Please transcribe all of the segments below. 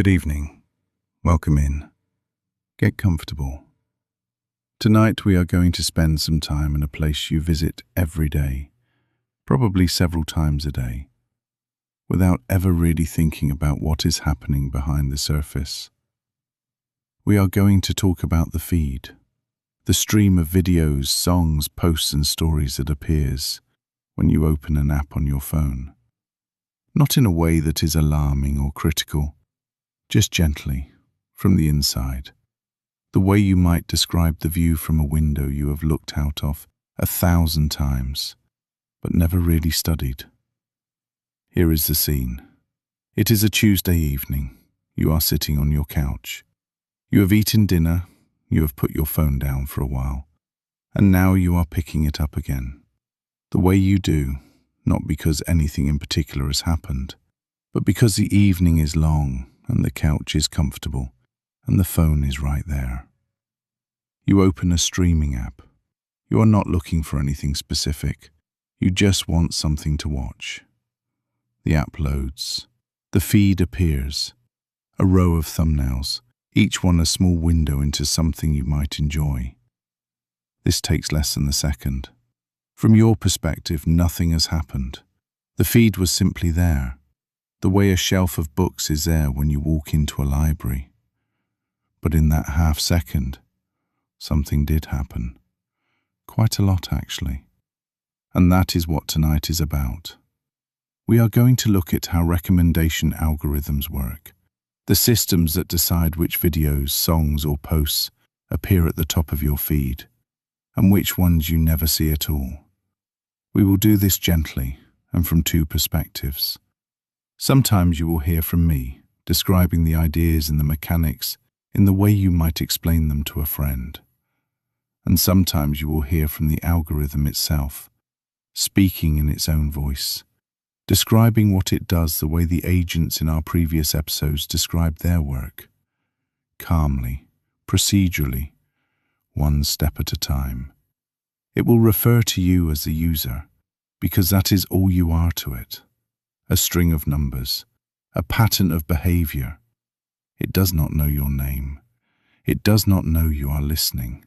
Good evening. Welcome in. Get comfortable. Tonight we are going to spend some time in a place you visit every day, probably several times a day, without ever really thinking about what is happening behind the surface. We are going to talk about the feed, the stream of videos, songs, posts and stories that appears when you open an app on your phone. Not in a way that is alarming or critical, just gently, from the inside. The way you might describe the view from a window you have looked out of 1,000 times, but never really studied. Here is the scene. It is a Tuesday evening. You are sitting on your couch. You have eaten dinner, you have put your phone down for a while, and now you are picking it up again. The way you do, not because anything in particular has happened, but because the evening is long and the couch is comfortable and the phone is right there. You open a streaming app. You are not looking for anything specific. You just want something to watch. The app loads. The feed appears. A row of thumbnails, each one a small window into something you might enjoy. This takes less than a second. From your perspective, nothing has happened. The feed was simply there, the way a shelf of books is there when you walk into a library. But in that half second, something did happen. Quite a lot, actually. And that is what tonight is about. We are going to look at how recommendation algorithms work, the systems that decide which videos, songs or posts appear at the top of your feed, and which ones you never see at all. We will do this gently and from two perspectives. Sometimes you will hear from me, describing the ideas and the mechanics in the way you might explain them to a friend. And sometimes you will hear from the algorithm itself, speaking in its own voice, describing what it does the way the agents in our previous episodes described their work. Calmly, procedurally, one step at a time. It will refer to you as the user, because that is all you are to it. A string of numbers, a pattern of behavior. It does not know your name. It does not know you are listening.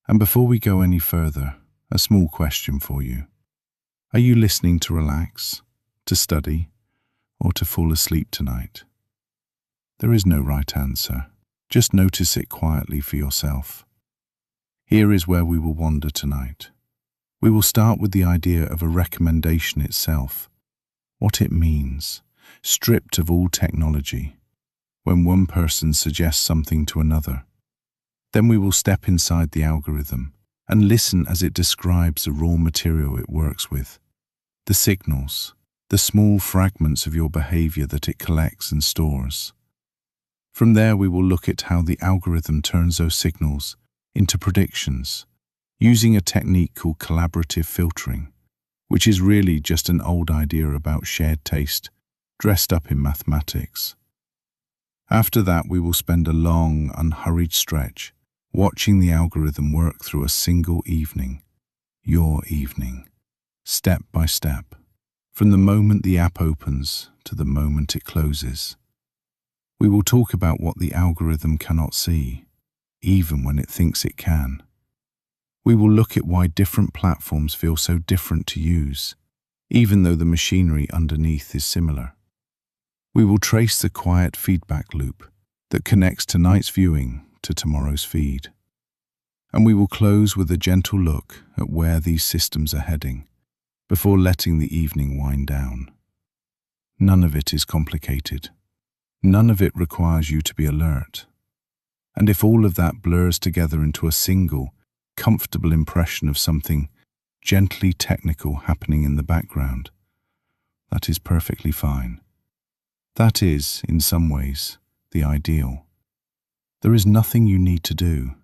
And before we go any further, a small question for you. Are you listening to relax, to study, or to fall asleep tonight? There is no right answer. Just notice it quietly for yourself. Here is where we will wander tonight. We will start with the idea of a recommendation itself. What it means, stripped of all technology, when one person suggests something to another. Then we will step inside the algorithm and listen as it describes the raw material it works with, the signals, the small fragments of your behavior that it collects and stores. From there we will look at how the algorithm turns those signals into predictions, using a technique called collaborative filtering, which is really just an old idea about shared taste, dressed up in mathematics. After that, we will spend a long, unhurried stretch watching the algorithm work through a single evening, your evening, step by step, from the moment the app opens to the moment it closes. We will talk about what the algorithm cannot see, even when it thinks it can. We will look at why different platforms feel so different to use, even though the machinery underneath is similar. We will trace the quiet feedback loop that connects tonight's viewing to tomorrow's feed. And we will close with a gentle look at where these systems are heading, before letting the evening wind down. None of it is complicated. None of it requires you to be alert. And if all of that blurs together into a single, comfortable impression of something gently technical happening in the background, that is perfectly fine. That is, in some ways, the ideal. There is nothing you need to do,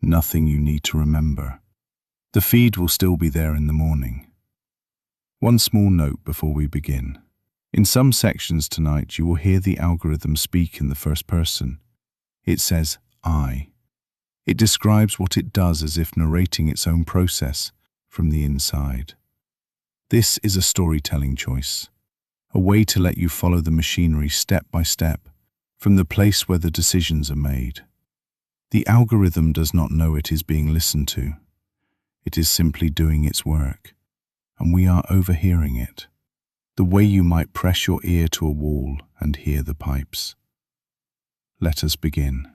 nothing you need to remember. The feed will still be there in the morning. One small note before we begin. In some sections tonight you will hear the algorithm speak in the first person. It says, I. It describes what it does as if narrating its own process from the inside. This is a storytelling choice, a way to let you follow the machinery step by step from the place where the decisions are made. The algorithm does not know it is being listened to. It is simply doing its work, and we are overhearing it, the way you might press your ear to a wall and hear the pipes. Let us begin.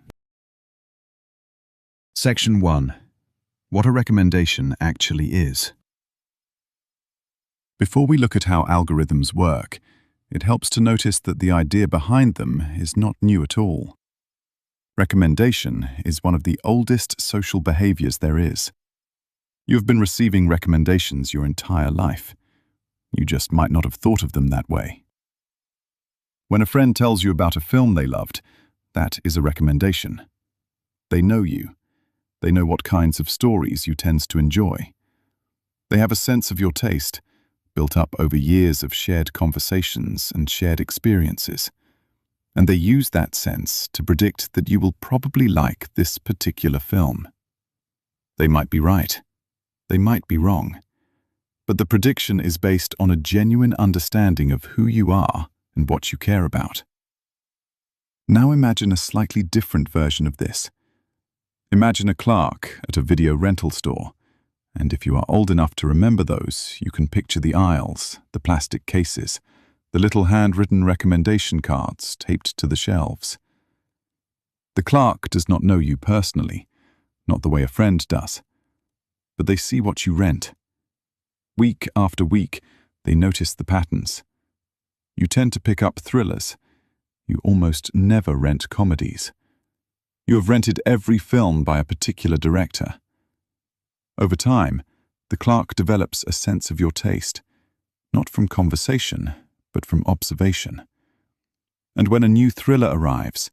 Section 1. What a recommendation actually is. Before we look at how algorithms work, it helps to notice that the idea behind them is not new at all. Recommendation is one of the oldest social behaviors there is. You have been receiving recommendations your entire life. You just might not have thought of them that way. When a friend tells you about a film they loved, that is a recommendation. They know you. They know what kinds of stories you tend to enjoy. They have a sense of your taste, built up over years of shared conversations and shared experiences. And they use that sense to predict that you will probably like this particular film. They might be right. They might be wrong. But the prediction is based on a genuine understanding of who you are and what you care about. Now imagine a slightly different version of this. Imagine a clerk at a video rental store, and if you are old enough to remember those, you can picture the aisles, the plastic cases, the little handwritten recommendation cards taped to the shelves. The clerk does not know you personally, not the way a friend does, but they see what you rent. Week after week, they notice the patterns. You tend to pick up thrillers. You almost never rent comedies. You have rented every film by a particular director. Over time, the clerk develops a sense of your taste, not from conversation, but from observation. And when a new thriller arrives,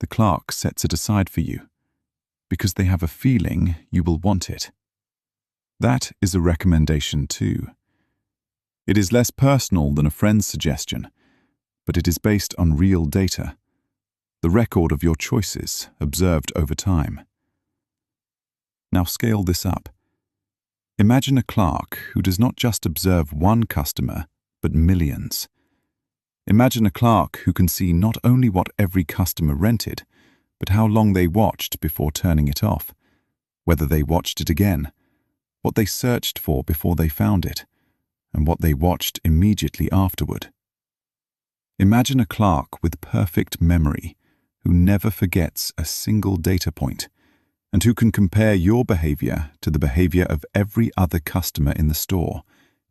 the clerk sets it aside for you, because they have a feeling you will want it. That is a recommendation too. It is less personal than a friend's suggestion, but it is based on real data, the record of your choices observed over time. Now scale this up. Imagine a clerk who does not just observe one customer, but millions. Imagine a clerk who can see not only what every customer rented, but how long they watched before turning it off, whether they watched it again, what they searched for before they found it, and what they watched immediately afterward. Imagine a clerk with perfect memory, who never forgets a single data point, and who can compare your behavior to the behavior of every other customer in the store,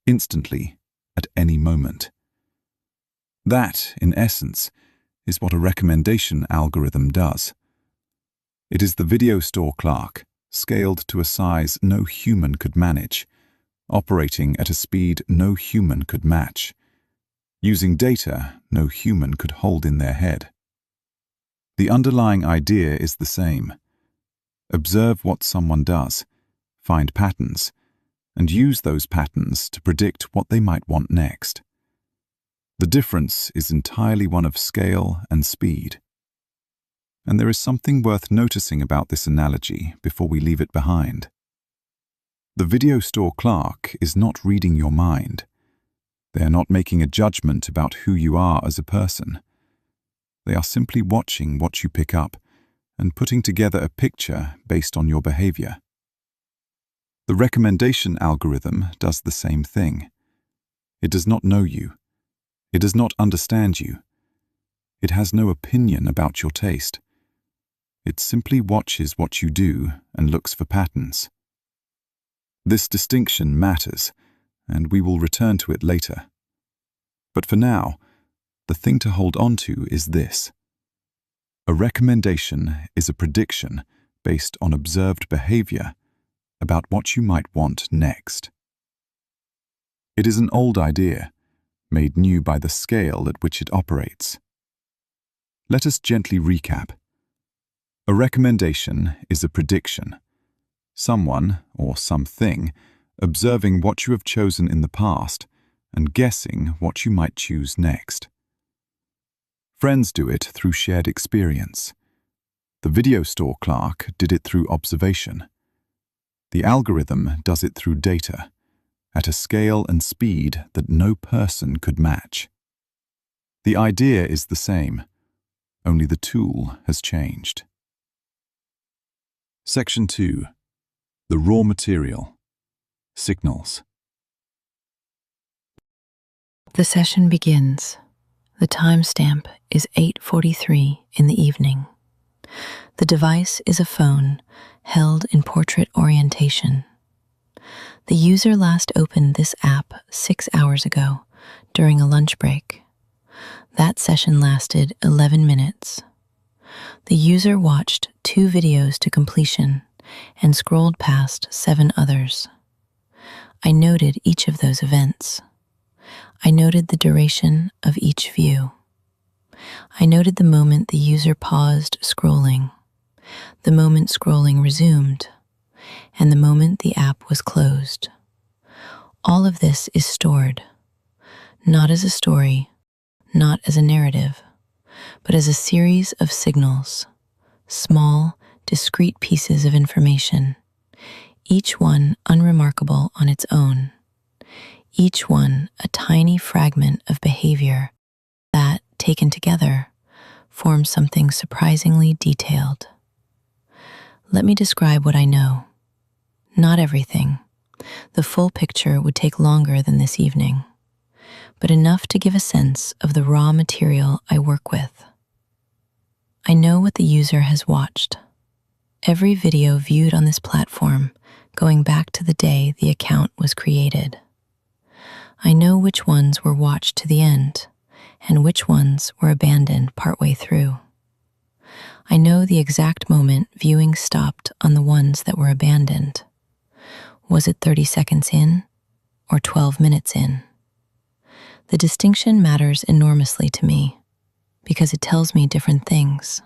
instantly, at any moment. That, in essence, is what a recommendation algorithm does. It is the video store clerk, scaled to a size no human could manage, operating at a speed no human could match, using data no human could hold in their head. The underlying idea is the same. Observe what someone does, find patterns, and use those patterns to predict what they might want next. The difference is entirely one of scale and speed. And there is something worth noticing about this analogy before we leave it behind. The video store clerk is not reading your mind. They are not making a judgment about who you are as a person. They are simply watching what you pick up and putting together a picture based on your behavior. The recommendation algorithm does the same thing. It does not know you. It does not understand you. It has no opinion about your taste. It simply watches what you do and looks for patterns. This distinction matters, and we will return to it later. But for now, the thing to hold on to is this. A recommendation is a prediction based on observed behavior about what you might want next. It is an old idea, made new by the scale at which it operates. Let us gently recap. A recommendation is a prediction. Someone, or something, observing what you have chosen in the past and guessing what you might choose next. Friends do it through shared experience. The video store clerk did it through observation. The algorithm does it through data, at a scale and speed that no person could match. The idea is the same. only the tool has changed. Section 2. The raw material. Signals. The session begins. The timestamp is 8:43 in the evening. The device is a phone held in portrait orientation. The user last opened this app 6 hours ago during a lunch break. That session lasted 11 minutes. The user watched 2 videos to completion and scrolled past 7 others. I noted each of those events. I noted the duration of each view. I noted the moment the user paused scrolling, the moment scrolling resumed, and the moment the app was closed. All of this is stored, not as a story, not as a narrative, but as a series of signals, small, discrete pieces of information, each one unremarkable on its own, each one a tiny fragment of behavior that, taken together, forms something surprisingly detailed. Let me describe what I know. Not everything. The full picture would take longer than this evening, but enough to give a sense of the raw material I work with. I know what the user has watched. Every video viewed on this platform going back to the day the account was created. I know which ones were watched to the end and which ones were abandoned partway through. I know the exact moment viewing stopped on the ones that were abandoned. Was it 30 seconds in or 12 minutes in? The distinction matters enormously to me because it tells me different things.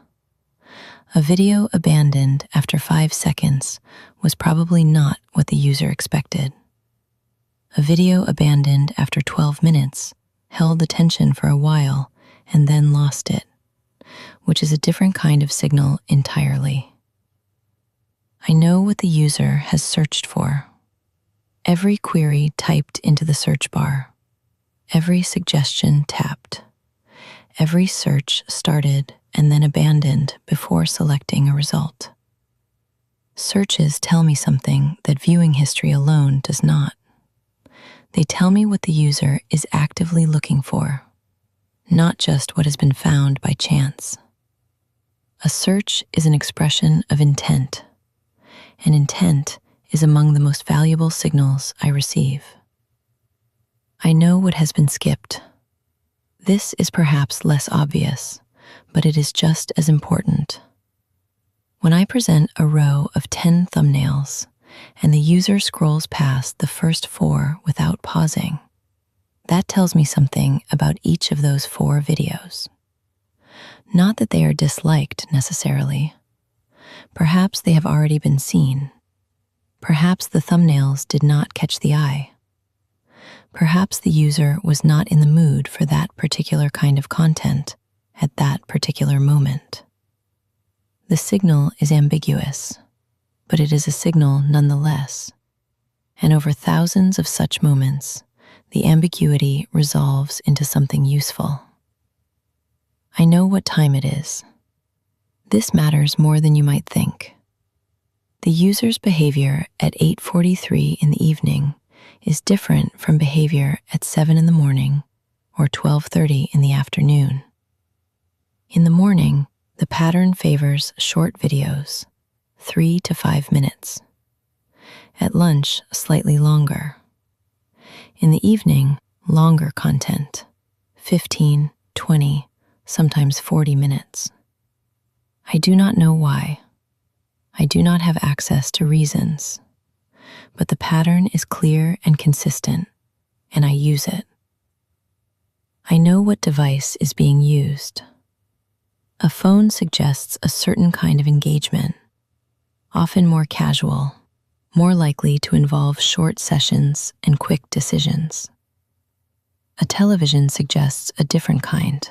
A video abandoned after 5 seconds was probably not what the user expected. A video abandoned after 12 minutes held attention for a while and then lost it, which is a different kind of signal entirely. I know what the user has searched for. Every query typed into the search bar, every suggestion tapped, every search started and then abandoned before selecting a result. Searches tell me something that viewing history alone does not. They tell me what the user is actively looking for, not just what has been found by chance. A search is an expression of intent, and intent is among the most valuable signals I receive. I know what has been skipped. This is perhaps less obvious, but it is just as important. When I present a row of 10 thumbnails and the user scrolls past the first 4 without pausing, that tells me something about each of those 4 videos. Not that they are disliked necessarily. Perhaps they have already been seen. Perhaps the thumbnails did not catch the eye. Perhaps the user was not in the mood for that particular kind of content at that particular moment. The signal is ambiguous, but it is a signal nonetheless. And over thousands of such moments, the ambiguity resolves into something useful. I know what time it is. This matters more than you might think. The user's behavior at 8:43 in the evening is different from behavior at 7 in the morning or 12:30 in the afternoon. In the morning, the pattern favors short videos, 3 to 5 minutes. At lunch, slightly longer. In the evening, longer content, 15, 20, sometimes 40 minutes. I do not know why. I do not have access to reasons, but the pattern is clear and consistent, and I use it. I know what device is being used. A phone suggests a certain kind of engagement, often more casual, more likely to involve short sessions and quick decisions. A television suggests a different kind,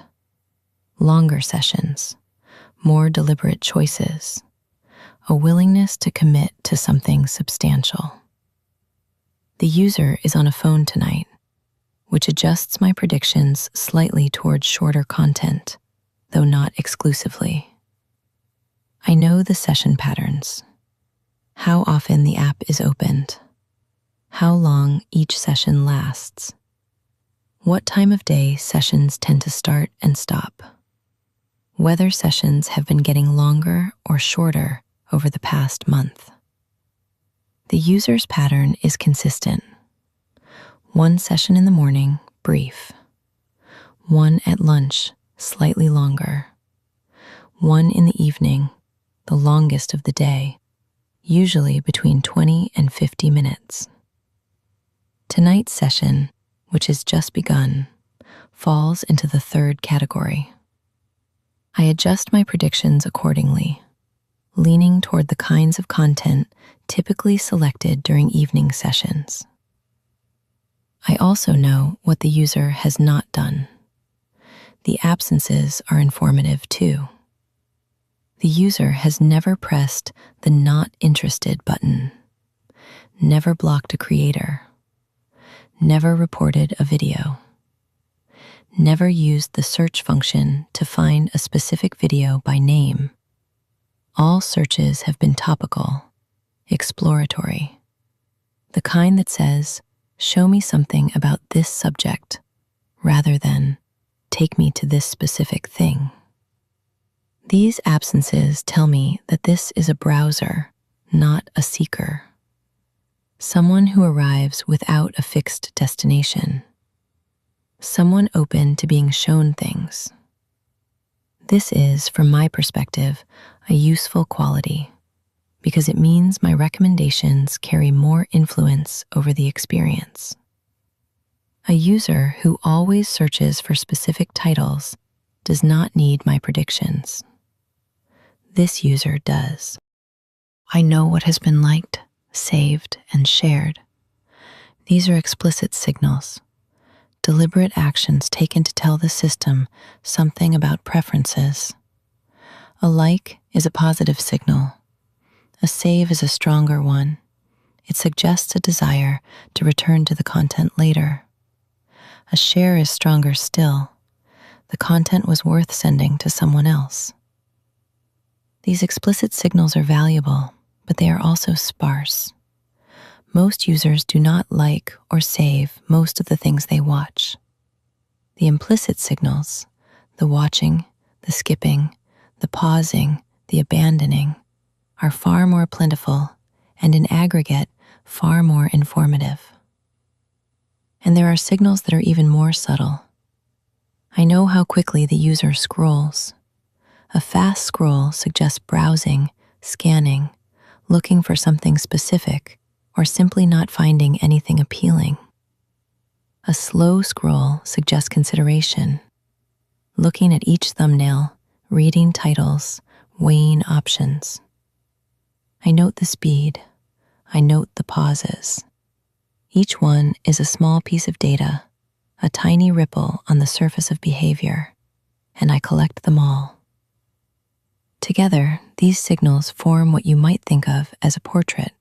longer sessions, more deliberate choices, a willingness to commit to something substantial. The user is on a phone tonight, which adjusts my predictions slightly towards shorter content though not exclusively. I know the session patterns, how often the app is opened, how long each session lasts, what time of day sessions tend to start and stop, whether sessions have been getting longer or shorter over the past month. The user's pattern is consistent. One session in the morning, brief. One at lunch, slightly longer. One in the evening, the longest of the day, usually between 20 and 50 minutes. Tonight's session, which has just begun, falls into the third category. I adjust my predictions accordingly, leaning toward the kinds of content typically selected during evening sessions. I also know what the user has not done. The absences are informative too. The user has never pressed the not interested button, never blocked a creator, never reported a video, never used the search function to find a specific video by name. All searches have been topical, exploratory, the kind that says, "Show me something about this subject," rather than "take me to this specific thing." These absences tell me that this is a browser, not a seeker. Someone who arrives without a fixed destination. Someone open to being shown things. This is, from my perspective, a useful quality, because it means my recommendations carry more influence over the experience. A user who always searches for specific titles does not need my predictions. This user does. I know what has been liked, saved, and shared. These are explicit signals, deliberate actions taken to tell the system something about preferences. A like is a positive signal. A save is a stronger one. It suggests a desire to return to the content later. A share is stronger still. The content was worth sending to someone else. These explicit signals are valuable, but they are also sparse. Most users do not like or save most of the things they watch. The implicit signals, the watching, the skipping, the pausing, the abandoning, are far more plentiful and in aggregate far more informative. And there are signals that are even more subtle. I know how quickly the user scrolls. A fast scroll suggests browsing, scanning, looking for something specific, or simply not finding anything appealing. A slow scroll suggests consideration, looking at each thumbnail, reading titles, weighing options. I note the speed. I note the pauses. Each one is a small piece of data, a tiny ripple on the surface of behavior, and I collect them all. Together, these signals form what you might think of as a portrait.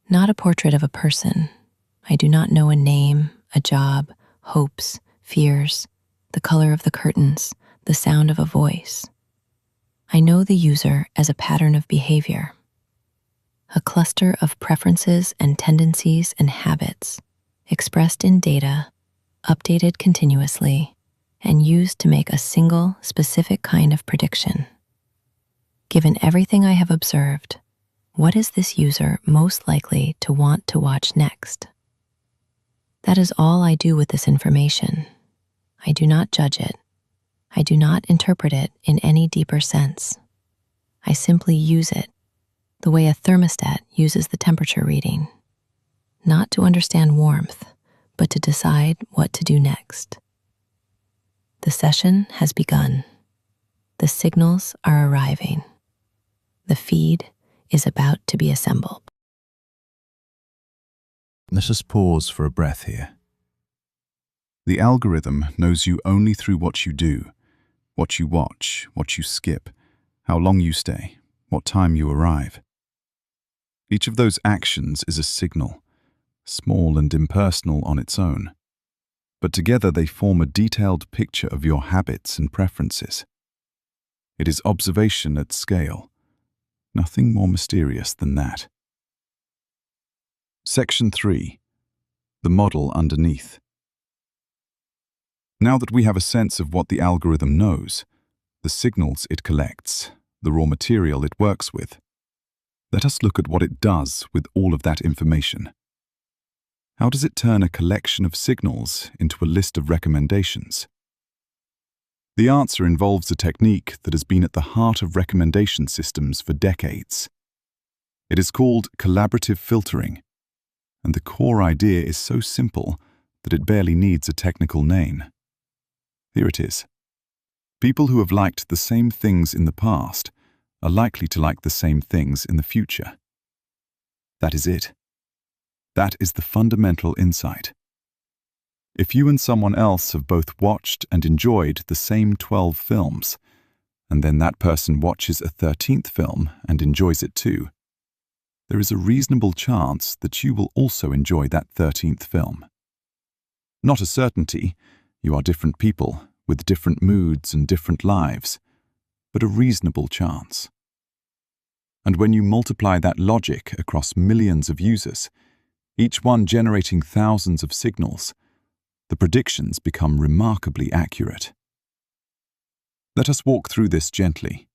Not a portrait of a person. I do not know a name, a job, hopes, fears, the color of the curtains, the sound of a voice. I know the user as a pattern of behavior, a cluster of preferences and tendencies and habits, expressed in data, updated continuously, and used to make a single, specific kind of prediction. Given everything I have observed, what is this user most likely to want to watch next? That is all I do with this information. I do not judge it. I do not interpret it in any deeper sense. I simply use it, the way a thermostat uses the temperature reading, not to understand warmth, but to decide what to do next. The session has begun. The signals are arriving. The feed is about to be assembled. Let us pause for a breath here. The algorithm knows you only through what you do, what you watch, what you skip, how long you stay, what time you arrive. Each of those actions is a signal, small and impersonal on its own, but together they form a detailed picture of your habits and preferences. It is observation at scale. Nothing more mysterious than that. Section 3. The model underneath. Now that we have a sense of what the algorithm knows, the signals it collects, the raw material it works with, let us look at what it does with all of that information. How does it turn a collection of signals into a list of recommendations? The answer involves a technique that has been at the heart of recommendation systems for decades. It is called collaborative filtering, and the core idea is so simple that it barely needs a technical name. Here it is. People who have liked the same things in the past are likely to like the same things in the future. That is it. That is the fundamental insight. If you and someone else have both watched and enjoyed the same 12 films, and then that person watches a 13th film and enjoys it too, there is a reasonable chance that you will also enjoy that 13th film. Not a certainty, you are different people with different moods and different lives, but a reasonable chance. And when you multiply that logic across millions of users, each one generating thousands of signals, the predictions become remarkably accurate. Let us walk through this gently.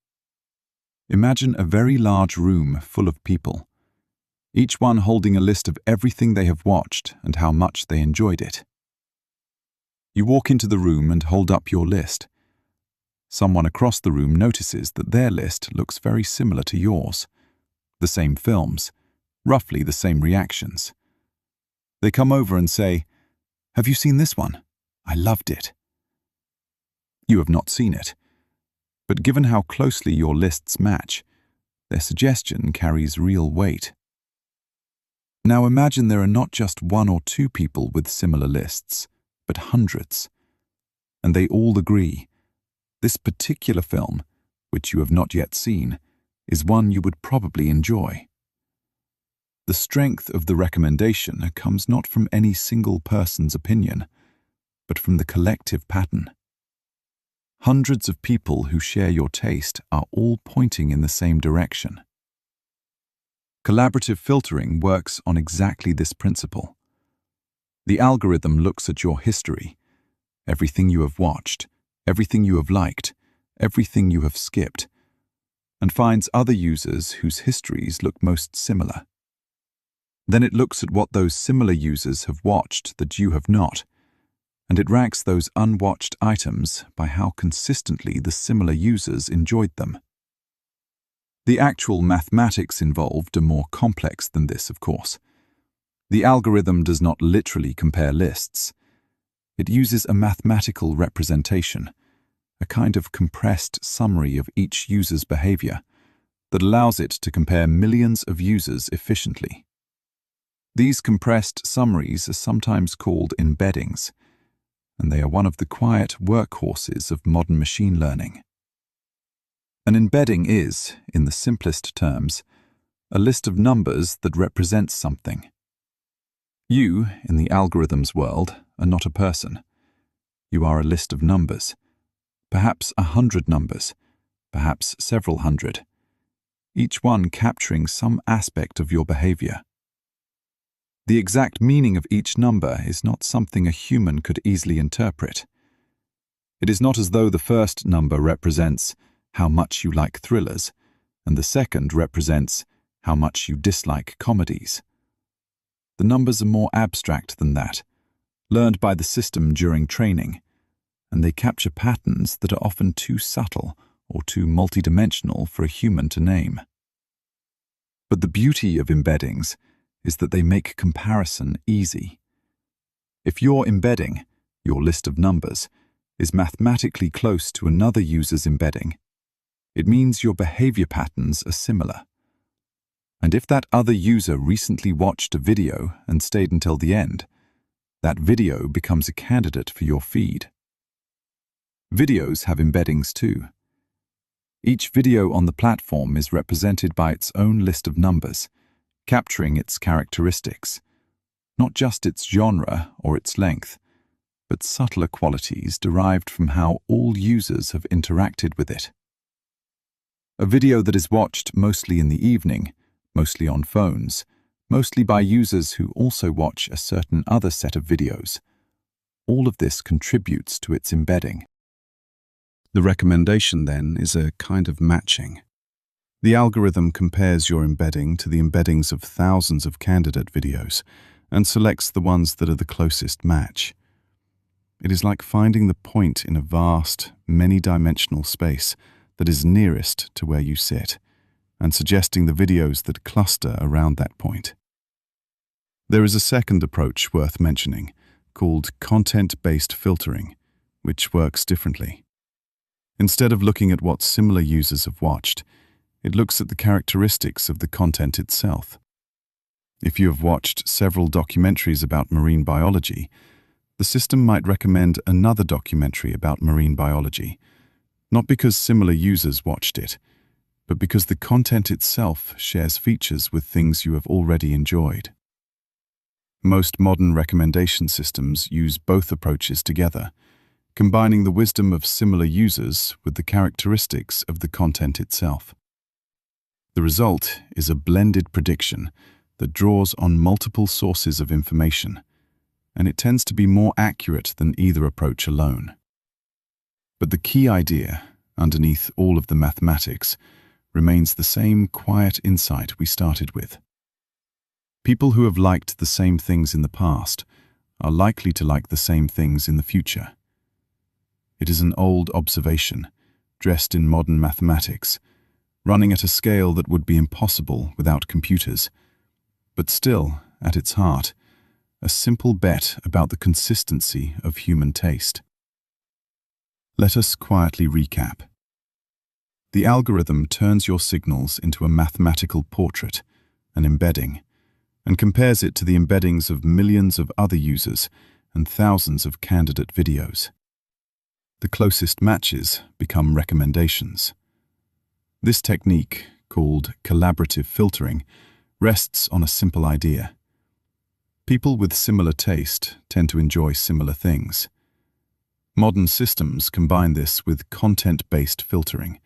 Imagine a very large room full of people, each one holding a list of everything they have watched and how much they enjoyed it. You walk into the room and hold up your list. Someone across the room notices that their list looks very similar to yours. The same films, roughly the same reactions. They come over and say, "Have you seen this one? I loved it." You have not seen it, but given how closely your lists match, their suggestion carries real weight. Now imagine there are not just one or two people with similar lists, but hundreds, and they all agree. This particular film, which you have not yet seen, is one you would probably enjoy. The strength of the recommendation comes not from any single person's opinion, but from the collective pattern. Hundreds of people who share your taste are all pointing in the same direction. Collaborative filtering works on exactly this principle. The algorithm looks at your history, everything you have watched, everything you have liked, everything you have skipped, and finds other users whose histories look most similar. Then it looks at what those similar users have watched that you have not, and it ranks those unwatched items by how consistently the similar users enjoyed them. The actual mathematics involved are more complex than this, of course. The algorithm does not literally compare lists. It uses a mathematical representation, a kind of compressed summary of each user's behavior that allows it to compare millions of users efficiently. These compressed summaries are sometimes called embeddings, and they are one of the quiet workhorses of modern machine learning. An embedding is, in the simplest terms, a list of numbers that represents something. You, in the algorithm's world, are not a person. You are a list of numbers, perhaps 100 numbers, perhaps several hundred, each one capturing some aspect of your behavior. The exact meaning of each number is not something a human could easily interpret. It is not as though the first number represents how much you like thrillers, and the second represents how much you dislike comedies. The numbers are more abstract than that, learned by the system during training, and they capture patterns that are often too subtle or too multidimensional for a human to name. But the beauty of embeddings is that they make comparison easy. If your embedding, your list of numbers, is mathematically close to another user's embedding, it means your behavior patterns are similar. And if that other user recently watched a video and stayed until the end, that video becomes a candidate for your feed. Videos have embeddings too. Each video on the platform is represented by its own list of numbers, capturing its characteristics, not just its genre or its length, but subtler qualities derived from how all users have interacted with it. A video that is watched mostly in the evening, mostly on phones, mostly by users who also watch a certain other set of videos. All of this contributes to its embedding. The recommendation, then, is a kind of matching. The algorithm compares your embedding to the embeddings of thousands of candidate videos and selects the ones that are the closest match. It is like finding the point in a vast, many-dimensional space that is nearest to where you sit, and suggesting the videos that cluster around that point. There is a second approach worth mentioning, called content-based filtering, which works differently. Instead of looking at what similar users have watched, it looks at the characteristics of the content itself. If you have watched several documentaries about marine biology, the system might recommend another documentary about marine biology, not because similar users watched it, but because the content itself shares features with things you have already enjoyed. Most modern recommendation systems use both approaches together, combining the wisdom of similar users with the characteristics of the content itself. The result is a blended prediction that draws on multiple sources of information, and it tends to be more accurate than either approach alone. But the key idea, underneath all of the mathematics, remains the same quiet insight we started with. People who have liked the same things in the past are likely to like the same things in the future. It is an old observation, dressed in modern mathematics, running at a scale that would be impossible without computers, but still, at its heart, a simple bet about the consistency of human taste. Let us quietly recap. The algorithm turns your signals into a mathematical portrait, an embedding, and compares it to the embeddings of millions of other users and thousands of candidate videos. The closest matches become recommendations. This technique, called collaborative filtering, rests on a simple idea. People with similar taste tend to enjoy similar things. Modern systems combine this with content-based filtering,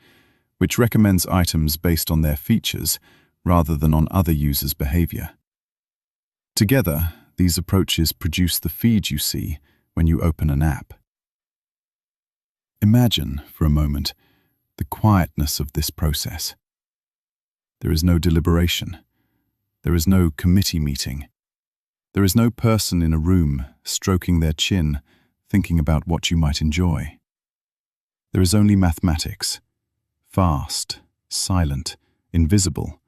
which recommends items based on their features rather than on other users' behavior. Together, these approaches produce the feed you see when you open an app. Imagine, for a moment, the quietness of this process. There is no deliberation. There is no committee meeting. There is no person in a room stroking their chin, thinking about what you might enjoy. There is only mathematics, fast, silent, invisible,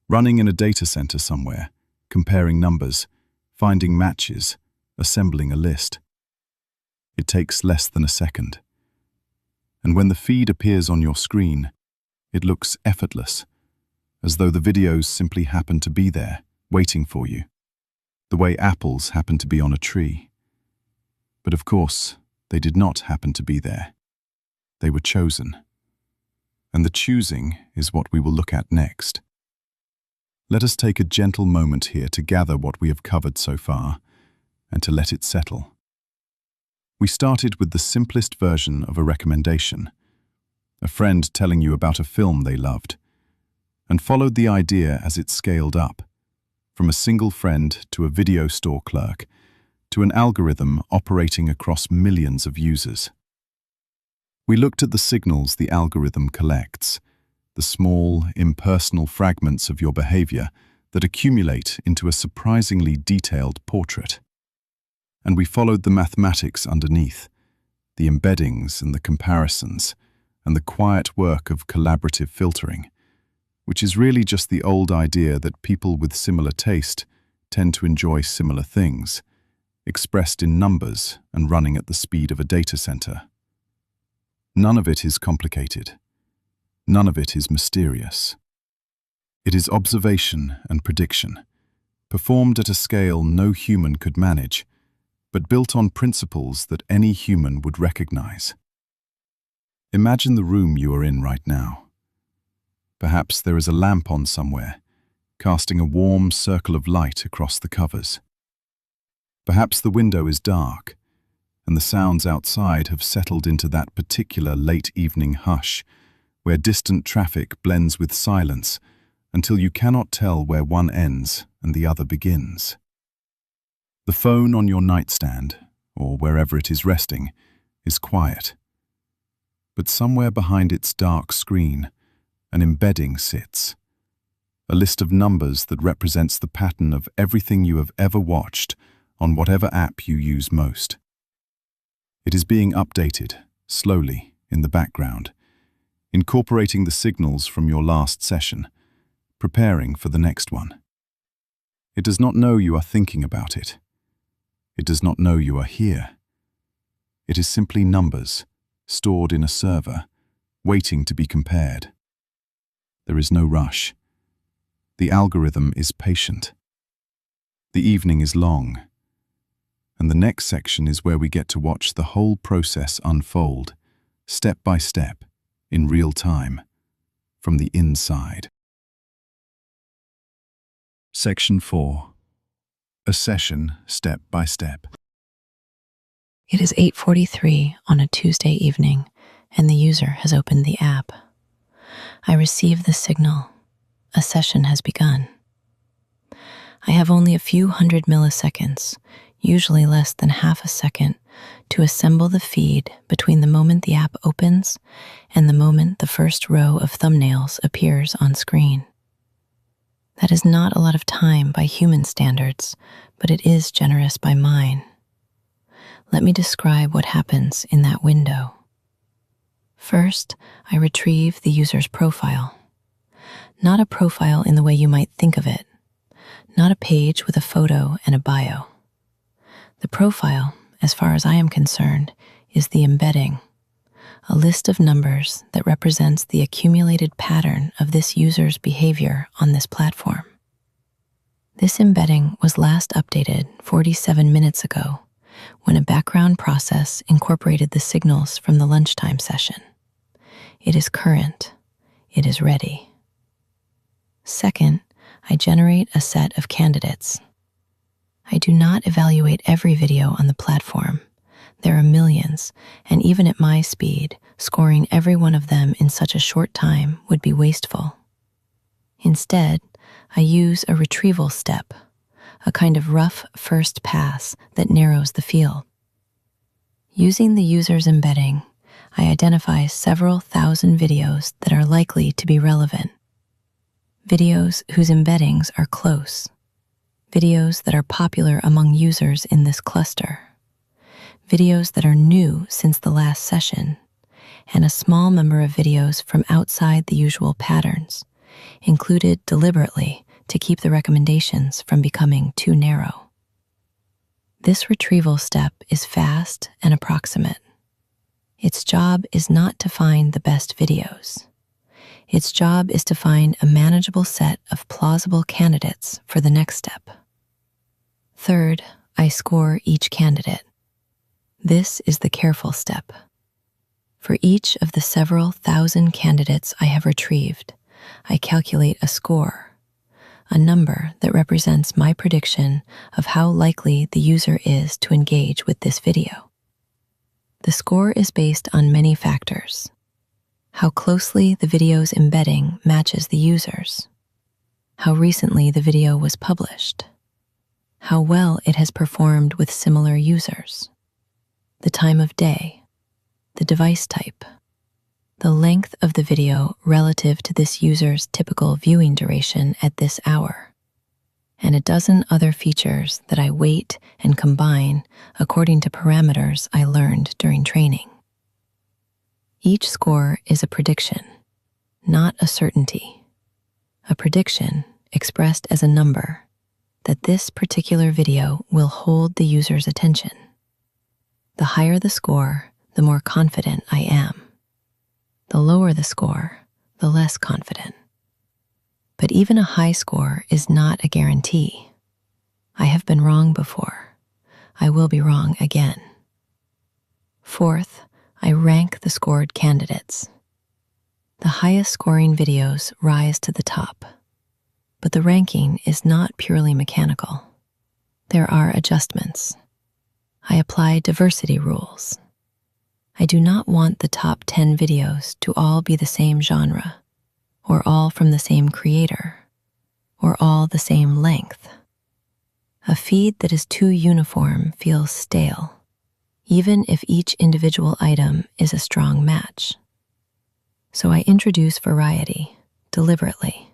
running in a data center somewhere, comparing numbers, finding matches, assembling a list. It takes less than a second. And when the feed appears on your screen, it looks effortless, as though the videos simply happen to be there, waiting for you, the way apples happen to be on a tree. But of course, they did not happen to be there. They were chosen. And the choosing is what we will look at next. Let us take a gentle moment here to gather what we have covered so far, and to let it settle. We started with the simplest version of a recommendation, a friend telling you about a film they loved, and followed the idea as it scaled up, from a single friend to a video store clerk, to an algorithm operating across millions of users. We looked at the signals the algorithm collects, the small, impersonal fragments of your behavior that accumulate into a surprisingly detailed portrait. And we followed the mathematics underneath, the embeddings and the comparisons, and the quiet work of collaborative filtering, which is really just the old idea that people with similar taste tend to enjoy similar things, expressed in numbers and running at the speed of a data center. None of it is complicated. None of it is mysterious. It is observation and prediction, performed at a scale no human could manage, but built on principles that any human would recognize. Imagine the room you are in right now. Perhaps there is a lamp on somewhere, casting a warm circle of light across the covers. Perhaps the window is dark, and the sounds outside have settled into that particular late evening hush, where distant traffic blends with silence until you cannot tell where one ends and the other begins. The phone on your nightstand, or wherever it is resting, is quiet. But somewhere behind its dark screen, an embedding sits. A list of numbers that represents the pattern of everything you have ever watched on whatever app you use most. It is being updated, slowly, in the background, incorporating the signals from your last session, preparing for the next one. It does not know you are thinking about it. It does not know you are here. It is simply numbers, stored in a server, waiting to be compared. There is no rush. The algorithm is patient. The evening is long, and the next section is where we get to watch the whole process unfold, step by step, in real time, from the inside. Section 4. A session step by step. It is 8:43 on a Tuesday evening, and the user has opened the app. I receive the signal. A session has begun. I have only a few hundred milliseconds, usually less than half a second, to assemble the feed between the moment the app opens and the moment the first row of thumbnails appears on screen. That is not a lot of time by human standards, but it is generous by mine. Let me describe what happens in that window. First, I retrieve the user's profile. Not a profile in the way you might think of it. Not a page with a photo and a bio. The profile, as far as I am concerned, is the embedding, a list of numbers that represents the accumulated pattern of this user's behavior on this platform. This embedding was last updated 47 minutes ago, when a background process incorporated the signals from the lunchtime session. It is current. It is ready. Second, I generate a set of candidates. I do not evaluate every video on the platform. There are millions, and even at my speed, scoring every one of them in such a short time would be wasteful. Instead, I use a retrieval step, a kind of rough first pass that narrows the field. Using the user's embedding, I identify several thousand videos that are likely to be relevant. Videos whose embeddings are close. Videos that are popular among users in this cluster. Videos that are new since the last session, and a small number of videos from outside the usual patterns, included deliberately to keep the recommendations from becoming too narrow. This retrieval step is fast and approximate. Its job is not to find the best videos. Its job is to find a manageable set of plausible candidates for the next step. Third, I score each candidate. This is the careful step. For each of the several thousand candidates I have retrieved, I calculate a score, a number that represents my prediction of how likely the user is to engage with this video. The score is based on many factors. How closely the video's embedding matches the user's, how recently the video was published, how well it has performed with similar users, the time of day, the device type, the length of the video relative to this user's typical viewing duration at this hour, and a dozen other features that I weight and combine according to parameters I learned during training. Each score is a prediction, not a certainty. A prediction expressed as a number that this particular video will hold the user's attention. The higher the score, the more confident I am. The lower the score, the less confident. But even a high score is not a guarantee. I have been wrong before. I will be wrong again. Fourth, I rank the scored candidates. The highest scoring videos rise to the top, but the ranking is not purely mechanical. There are adjustments. I apply diversity rules. I do not want the top 10 videos to all be the same genre, or all from the same creator, or all the same length. A feed that is too uniform feels stale, even if each individual item is a strong match. So I introduce variety, deliberately,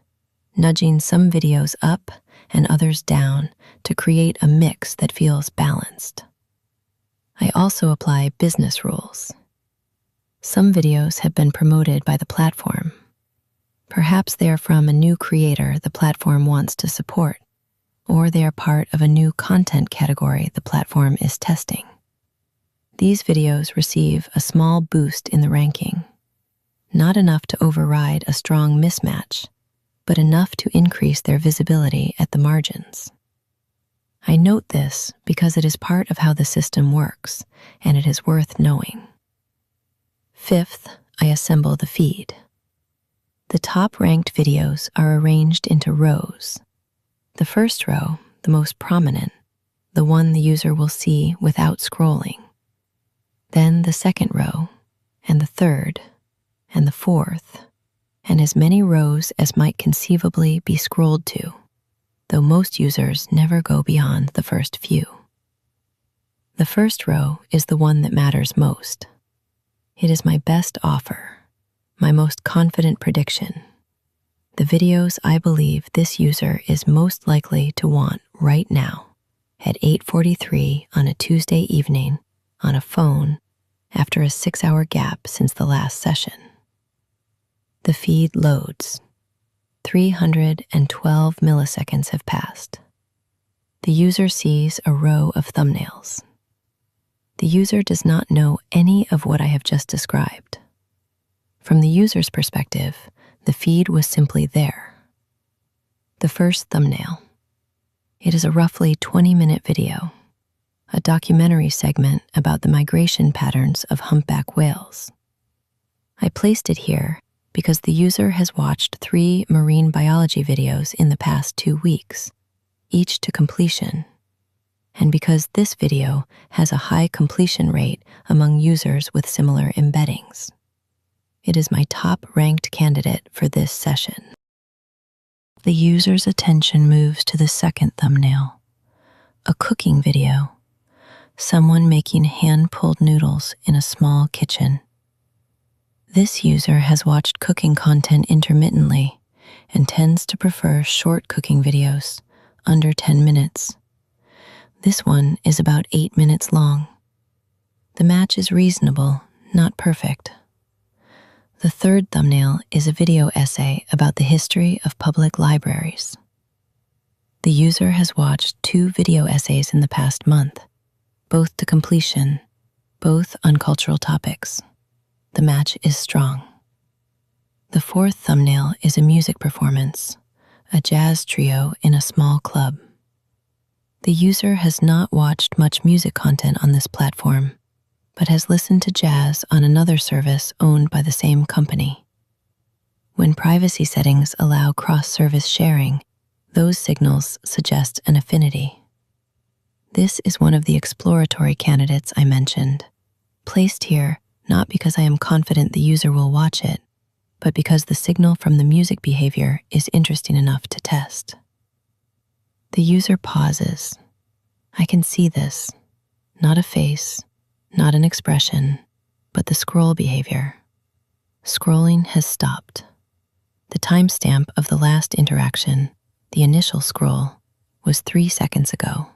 nudging some videos up and others down to create a mix that feels balanced. I also apply business rules. Some videos have been promoted by the platform. Perhaps they are from a new creator the platform wants to support, or they are part of a new content category the platform is testing. These videos receive a small boost in the ranking, not enough to override a strong mismatch, but enough to increase their visibility at the margins. I note this because it is part of how the system works, and it is worth knowing. Fifth, I assemble the feed. The top-ranked videos are arranged into rows. The first row, the most prominent, the one the user will see without scrolling. Then the second row, and the third, and the fourth, and as many rows as might conceivably be scrolled to, though most users never go beyond the first few. The first row is the one that matters most. It is my best offer, my most confident prediction. The videos I believe this user is most likely to want right now at 8:43 on a Tuesday evening on a phone after a 6-hour gap since the last session. The feed loads. 312 milliseconds have passed. The user sees a row of thumbnails. The user does not know any of what I have just described. From the user's perspective, the feed was simply there. The first thumbnail. It is a roughly 20-minute video, a documentary segment about the migration patterns of humpback whales. I placed it here because the user has watched 3 marine biology videos in the past 2 weeks, each to completion, and because this video has a high completion rate among users with similar embeddings. It is my top-ranked candidate for this session. The user's attention moves to the second thumbnail, a cooking video, someone making hand-pulled noodles in a small kitchen. This user has watched cooking content intermittently and tends to prefer short cooking videos, under 10 minutes. This one is about 8 minutes long. The match is reasonable, not perfect. The third thumbnail is a video essay about the history of public libraries. The user has watched 2 video essays in the past month, both to completion, both on cultural topics. The match is strong. The fourth thumbnail is a music performance, a jazz trio in a small club. The user has not watched much music content on this platform, but has listened to jazz on another service owned by the same company. When privacy settings allow cross-service sharing, those signals suggest an affinity. This is one of the exploratory candidates I mentioned, placed here not because I am confident the user will watch it, but because the signal from the music behavior is interesting enough to test. The user pauses. I can see this, not a face, not an expression, but the scroll behavior. Scrolling has stopped. The timestamp of the last interaction, the initial scroll, was 3 seconds ago.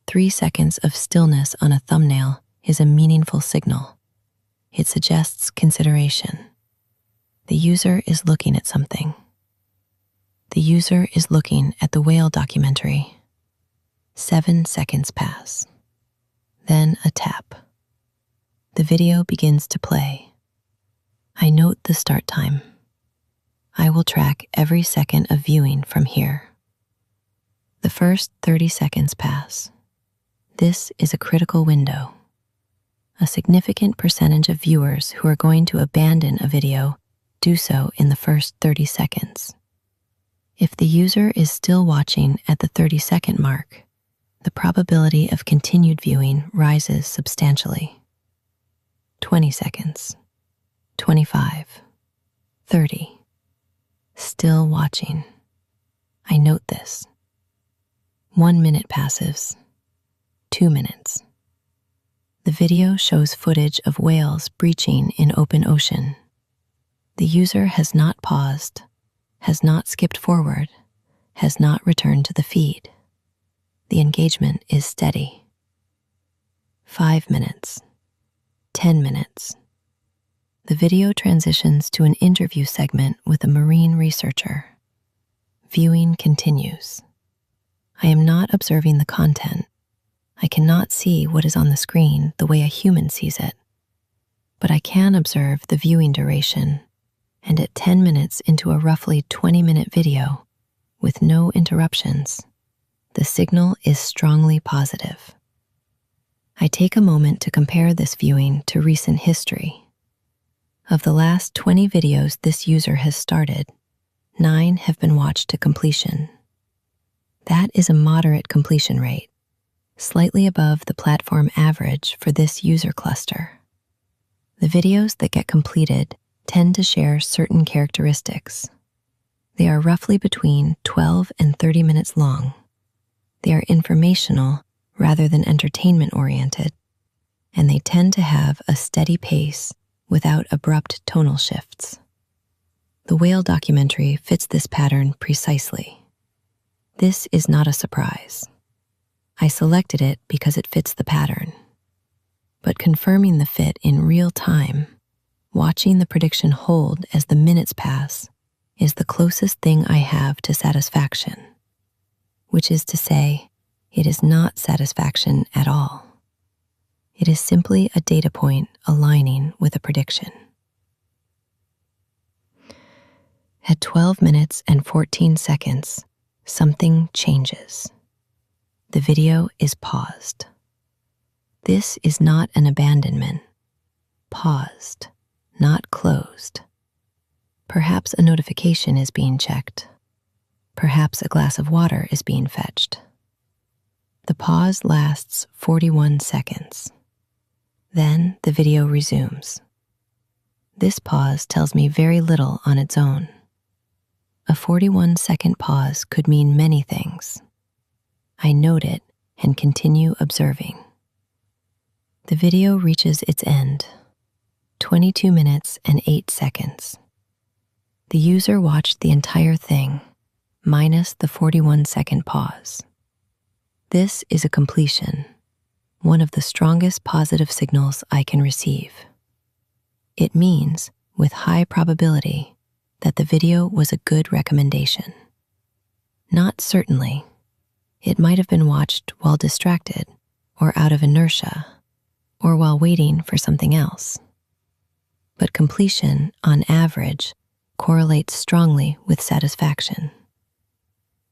3 seconds of stillness on a thumbnail is a meaningful signal. It suggests consideration. The user is looking at something. The user is looking at the whale documentary. 7 seconds pass. Then a tap. The video begins to play. I note the start time. I will track every second of viewing from here. The first 30 seconds pass. This is a critical window. A significant percentage of viewers who are going to abandon a video do so in the first 30 seconds. If the user is still watching at the 30-second mark, the probability of continued viewing rises substantially. 20 seconds, 25, 30. Still watching. I note this. 1 minute passes. 2 minutes. The video shows footage of whales breaching in open ocean. The user has not paused, has not skipped forward, has not returned to the feed. The engagement is steady. 5 minutes. 10 minutes. The video transitions to an interview segment with a marine researcher. Viewing continues. I am not observing the content. I cannot see what is on the screen the way a human sees it. But I can observe the viewing duration, and at 10 minutes into a roughly 20-minute video, with no interruptions, the signal is strongly positive. I take a moment to compare this viewing to recent history. Of the last 20 videos this user has started, 9 have been watched to completion. That is a moderate completion rate, slightly above the platform average for this user cluster. The videos that get completed tend to share certain characteristics. They are roughly between 12 and 30 minutes long. They are informational rather than entertainment-oriented, and they tend to have a steady pace without abrupt tonal shifts. The whale documentary fits this pattern precisely. This is not a surprise. I selected it because it fits the pattern. But confirming the fit in real time, watching the prediction hold as the minutes pass, is the closest thing I have to satisfaction, which is to say, it is not satisfaction at all. It is simply a data point aligning with a prediction. At 12 minutes and 14 seconds, something changes. The video is paused. This is not an abandonment. Paused, not closed. Perhaps a notification is being checked. Perhaps a glass of water is being fetched. The pause lasts 41 seconds. Then the video resumes. This pause tells me very little on its own. A 41-second pause could mean many things. I note it and continue observing. The video reaches its end, 22 minutes and 8 seconds. The user watched the entire thing, minus the 41-second pause. This is a completion, one of the strongest positive signals I can receive. It means, with high probability, that the video was a good recommendation. Not certainly. It might have been watched while distracted, or out of inertia, or while waiting for something else. But completion, on average, correlates strongly with satisfaction.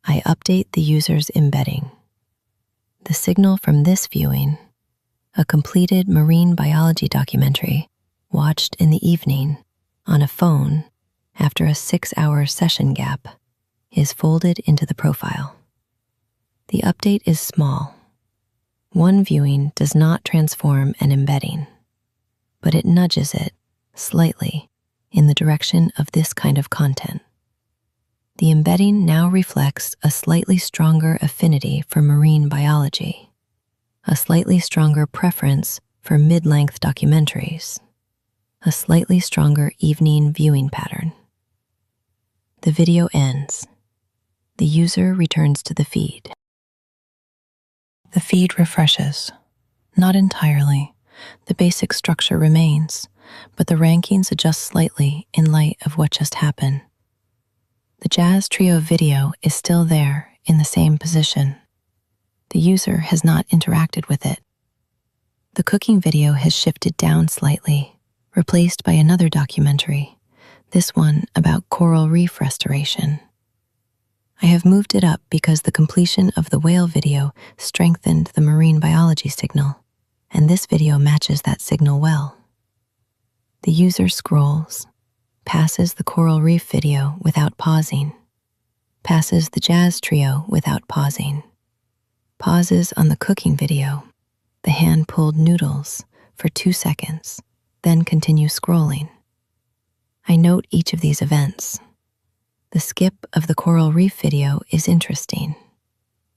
I update the user's embedding. The signal from this viewing, a completed marine biology documentary watched in the evening on a phone after a 6-hour session gap, is folded into the profile. The update is small. One viewing does not transform an embedding, but it nudges it slightly in the direction of this kind of content. The embedding now reflects a slightly stronger affinity for marine biology, a slightly stronger preference for mid-length documentaries, a slightly stronger evening viewing pattern. The video ends. The user returns to the feed. The feed refreshes. Not entirely. The basic structure remains, but the rankings adjust slightly in light of what just happened. The Jazz Trio video is still there in the same position. The user has not interacted with it. The cooking video has shifted down slightly, replaced by another documentary, this one about coral reef restoration. I have moved it up because the completion of the whale video strengthened the marine biology signal, and this video matches that signal well. The user scrolls, passes the coral reef video without pausing, passes the Jazz Trio without pausing, pauses on the cooking video, the hand-pulled noodles, for 2 seconds, then continue scrolling. I note each of these events. The skip of the coral reef video is interesting.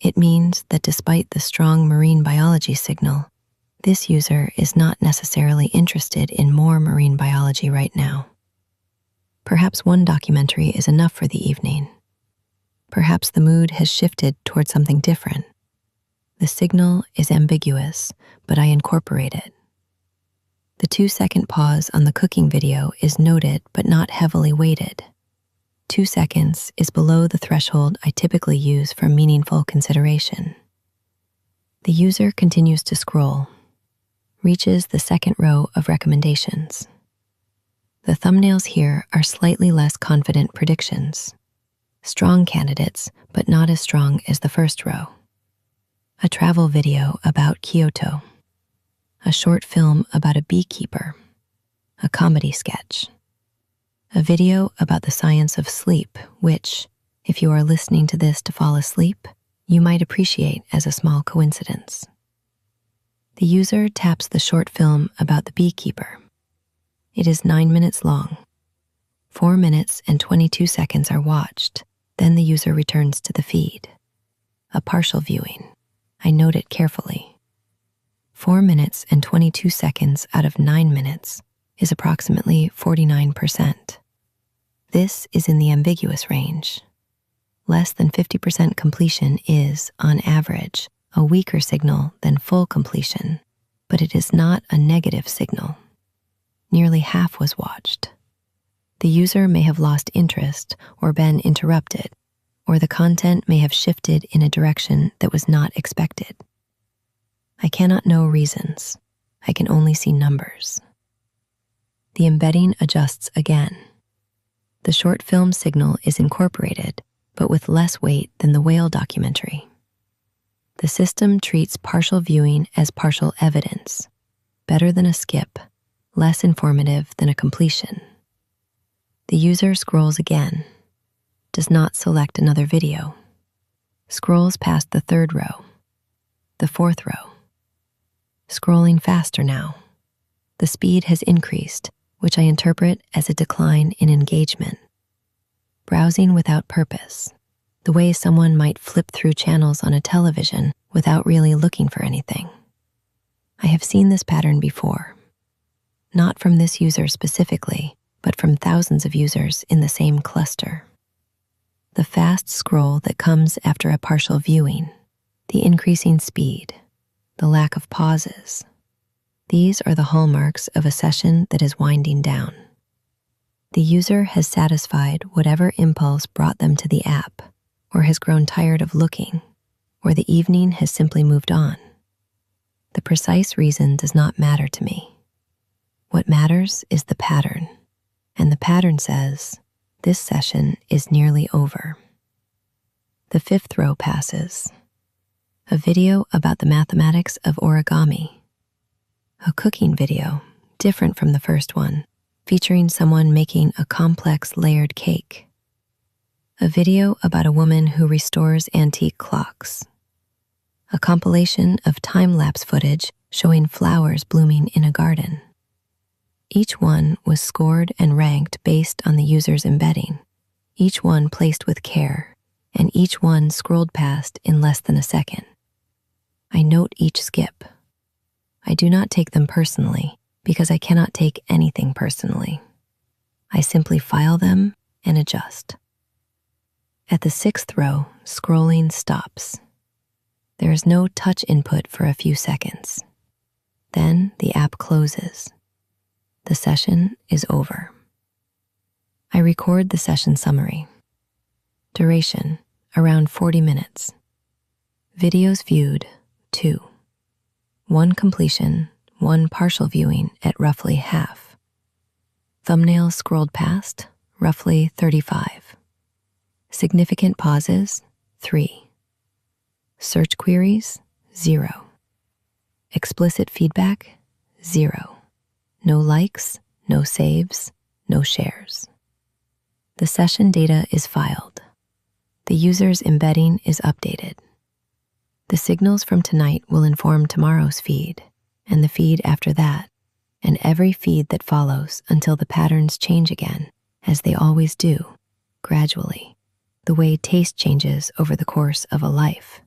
It means that despite the strong marine biology signal, this user is not necessarily interested in more marine biology right now. Perhaps one documentary is enough for the evening. Perhaps the mood has shifted toward something different. The signal is ambiguous, but I incorporate it. The 2-second pause on the cooking video is noted but not heavily weighted. 2 seconds is below the threshold I typically use for meaningful consideration. The user continues to scroll, reaches the second row of recommendations. The thumbnails here are slightly less confident predictions. Strong candidates, but not as strong as the first row. A travel video about Kyoto. A short film about a beekeeper. A comedy sketch. A video about the science of sleep, which, if you are listening to this to fall asleep, you might appreciate as a small coincidence. The user taps the short film about the beekeeper. It is 9 minutes long. 4 minutes and 22 seconds are watched, then the user returns to the feed. A partial viewing. I note it carefully. 4 minutes and 22 seconds out of 9 minutes is approximately 49%. This is in the ambiguous range. Less than 50% completion is, on average, a weaker signal than full completion, but it is not a negative signal. Nearly half was watched. The user may have lost interest or been interrupted, or the content may have shifted in a direction that was not expected. I cannot know reasons. I can only see numbers. The embedding adjusts again. The short film signal is incorporated, but with less weight than the whale documentary. The system treats partial viewing as partial evidence, better than a skip, less informative than a completion. The user scrolls again, does not select another video, scrolls past the 3rd row, the 4th row. Scrolling faster now. The speed has increased, which I interpret as a decline in engagement. Browsing without purpose, the way someone might flip through channels on a television without really looking for anything. I have seen this pattern before. Not from this user specifically, but from thousands of users in the same cluster. The fast scroll that comes after a partial viewing, the increasing speed, the lack of pauses. These are the hallmarks of a session that is winding down. The user has satisfied whatever impulse brought them to the app, or has grown tired of looking, or the evening has simply moved on. The precise reason does not matter to me. What matters is the pattern, and the pattern says, this session is nearly over. The 5th row passes. A video about the mathematics of origami. A cooking video, different from the first one, featuring someone making a complex layered cake. A video about a woman who restores antique clocks. A compilation of time-lapse footage showing flowers blooming in a garden. Each one was scored and ranked based on the user's embedding, each one placed with care, and each one scrolled past in less than a second. I note each skip. I do not take them personally because I cannot take anything personally. I simply file them and adjust. At the 6th row, scrolling stops. There is no touch input for a few seconds. Then the app closes. The session is over. I record the session summary. Duration, around 40 minutes. Videos viewed, 2. 1 completion, 1 partial viewing at roughly half. Thumbnails scrolled past, roughly 35. Significant pauses, 3. Search queries, 0. Explicit feedback, 0. No likes, no saves, no shares. The session data is filed. The user's embedding is updated. The signals from tonight will inform tomorrow's feed, and the feed after that, and every feed that follows until the patterns change again, as they always do, gradually, the way taste changes over the course of a life,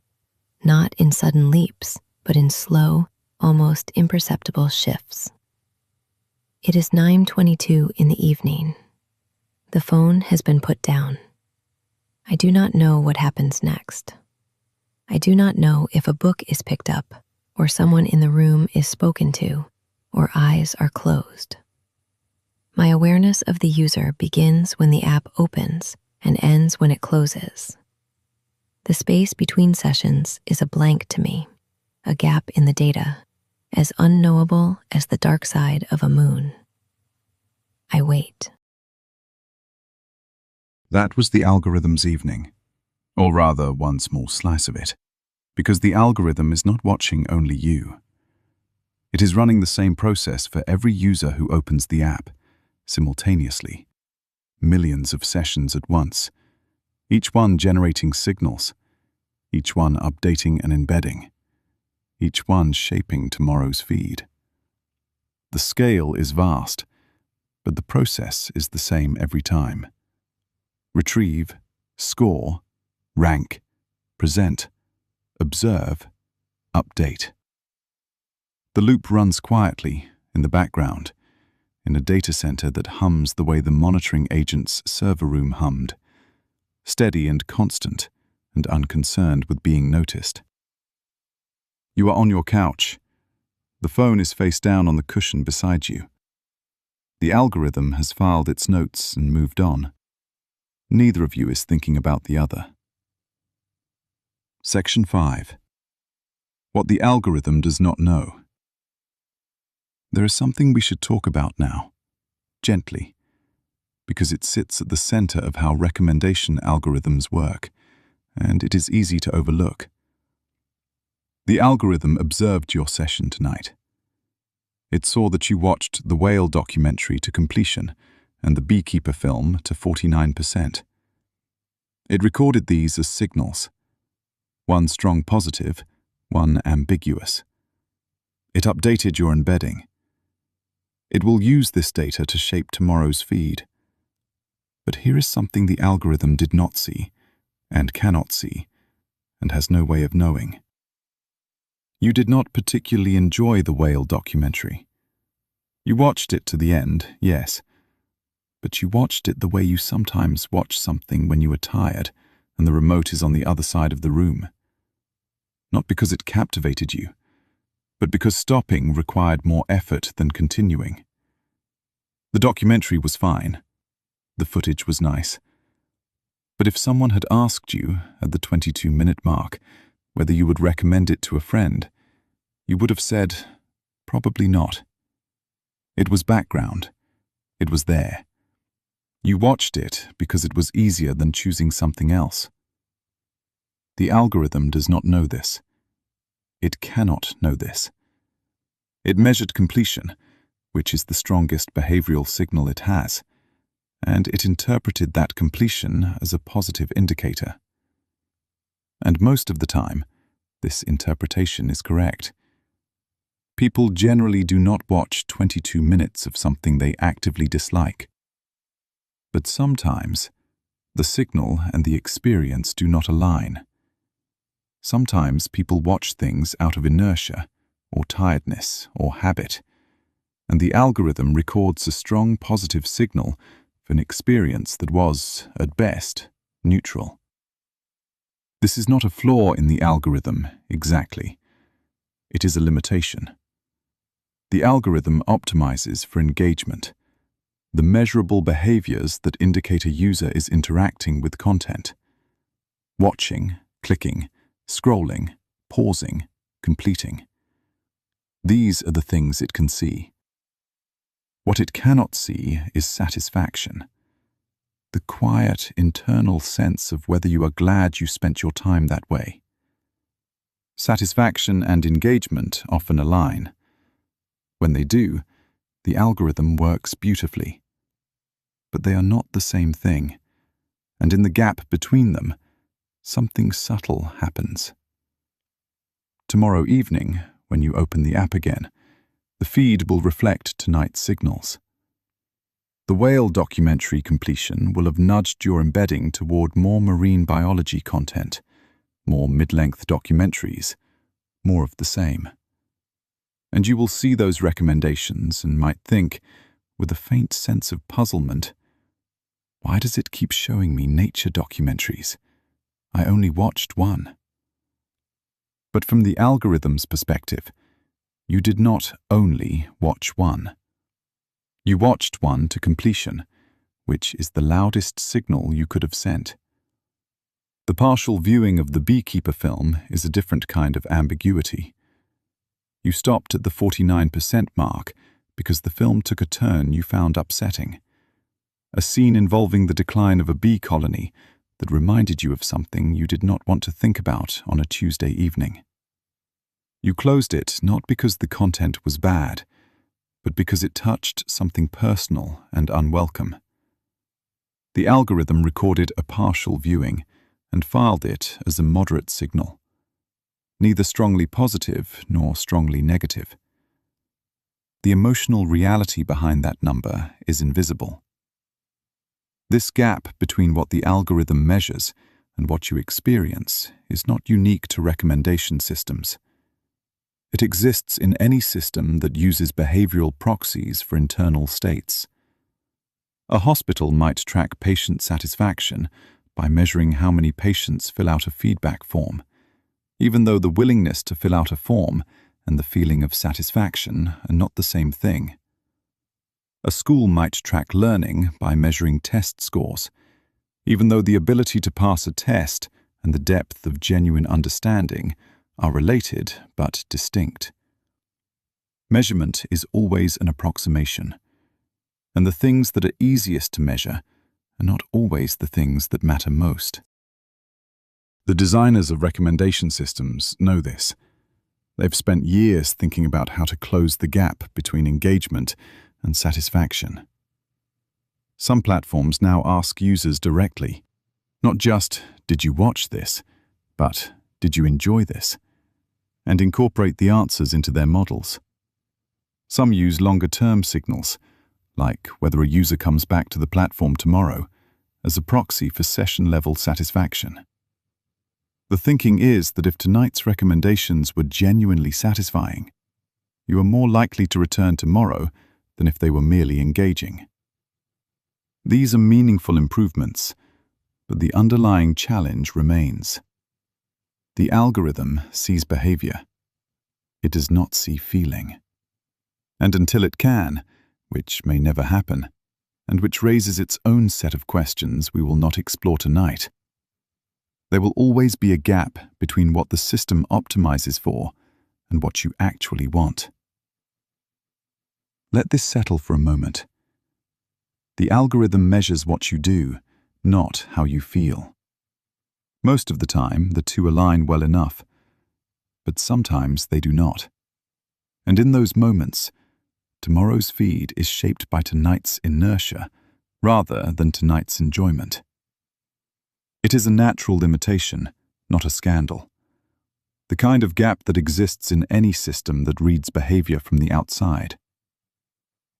not in sudden leaps, but in slow, almost imperceptible shifts. It is 9:22 in the evening. The phone has been put down. I do not know what happens next. I do not know if a book is picked up, or someone in the room is spoken to, or eyes are closed. My awareness of the user begins when the app opens and ends when it closes. The space between sessions is a blank to me, a gap in the data, as unknowable as the dark side of a moon. I wait. That was the algorithm's evening, or rather one small slice of it, because the algorithm is not watching only you. It is running the same process for every user who opens the app, simultaneously. Millions of sessions at once, each one generating signals, each one updating and embedding, each one shaping tomorrow's feed. The scale is vast, but the process is the same every time. Retrieve, score, rank, present, observe, update. The loop runs quietly in the background, in a data center that hums the way the monitoring agent's server room hummed, steady and constant and unconcerned with being noticed. You are on your couch. The phone is face down on the cushion beside you. The algorithm has filed its notes and moved on. Neither of you is thinking about the other. Section 5. What the algorithm does not know. There is something we should talk about now, gently, because it sits at the center of how recommendation algorithms work, and it is easy to overlook. The algorithm observed your session tonight. It saw that you watched the whale documentary to completion and the beekeeper film to 49%. It recorded these as signals, one strong positive, one ambiguous. It updated your embedding. It will use this data to shape tomorrow's feed. But here is something the algorithm did not see, and cannot see, and has no way of knowing. You did not particularly enjoy the whale documentary. You watched it to the end, yes, but you watched it the way you sometimes watch something when you are tired and the remote is on the other side of the room. Not because it captivated you, but because stopping required more effort than continuing. The documentary was fine. The footage was nice. But if someone had asked you at the 22-minute mark whether you would recommend it to a friend, you would have said, probably not. It was background. It was there. You watched it because it was easier than choosing something else. The algorithm does not know this. It cannot know this. It measured completion, which is the strongest behavioral signal it has, and it interpreted that completion as a positive indicator. And most of the time, this interpretation is correct. People generally do not watch 22 minutes of something they actively dislike. But sometimes, the signal and the experience do not align. Sometimes people watch things out of inertia, or tiredness, or habit, and the algorithm records a strong positive signal for an experience that was, at best, neutral. This is not a flaw in the algorithm, exactly. It is a limitation. The algorithm optimizes for engagement, the measurable behaviors that indicate a user is interacting with content. Watching, clicking, scrolling, pausing, completing. These are the things it can see. What it cannot see is satisfaction. The quiet, internal sense of whether you are glad you spent your time that way. Satisfaction and engagement often align. When they do, the algorithm works beautifully. But they are not the same thing, and in the gap between them, something subtle happens. Tomorrow evening, when you open the app again, The feed will reflect tonight's signals. The whale documentary completion will have nudged your embedding toward more marine biology content, more mid-length documentaries, more of the same. And you will see those recommendations and might think, with a faint sense of puzzlement, why does it keep showing me nature documentaries? I only watched one. But from the algorithm's perspective, you did not only watch one. You watched one to completion, which is the loudest signal you could have sent. The partial viewing of the beekeeper film is a different kind of ambiguity. You stopped at the 49% mark because the film took a turn you found upsetting. A scene involving the decline of a bee colony that reminded you of something you did not want to think about on a Tuesday evening. You closed it not because the content was bad, but because it touched something personal and unwelcome. The algorithm recorded a partial viewing and filed it as a moderate signal, neither strongly positive nor strongly negative. The emotional reality behind that number is invisible. This gap between what the algorithm measures and what you experience is not unique to recommendation systems. It exists in any system that uses behavioral proxies for internal states. A hospital might track patient satisfaction by measuring how many patients fill out a feedback form, even though the willingness to fill out a form and the feeling of satisfaction are not the same thing. A school might track learning by measuring test scores, even though the ability to pass a test and the depth of genuine understanding are related but distinct. Measurement is always an approximation, and the things that are easiest to measure are not always the things that matter most. The designers of recommendation systems know this. They've spent years thinking about how to close the gap between engagement and satisfaction. Some platforms now ask users directly, not just, "Did you watch this?" but "Did you enjoy this?" and incorporate the answers into their models. Some use longer-term signals, like whether a user comes back to the platform tomorrow, as a proxy for session-level satisfaction. The thinking is that if tonight's recommendations were genuinely satisfying, you are more likely to return tomorrow than if they were merely engaging. These are meaningful improvements, but the underlying challenge remains. The algorithm sees behavior. It does not see feeling. And until it can, which may never happen, and which raises its own set of questions we will not explore tonight, there will always be a gap between what the system optimizes for and what you actually want. Let this settle for a moment. The algorithm measures what you do, not how you feel. Most of the time, the two align well enough, but sometimes they do not. And in those moments, tomorrow's feed is shaped by tonight's inertia rather than tonight's enjoyment. It is a natural limitation, not a scandal. The kind of gap that exists in any system that reads behavior from the outside.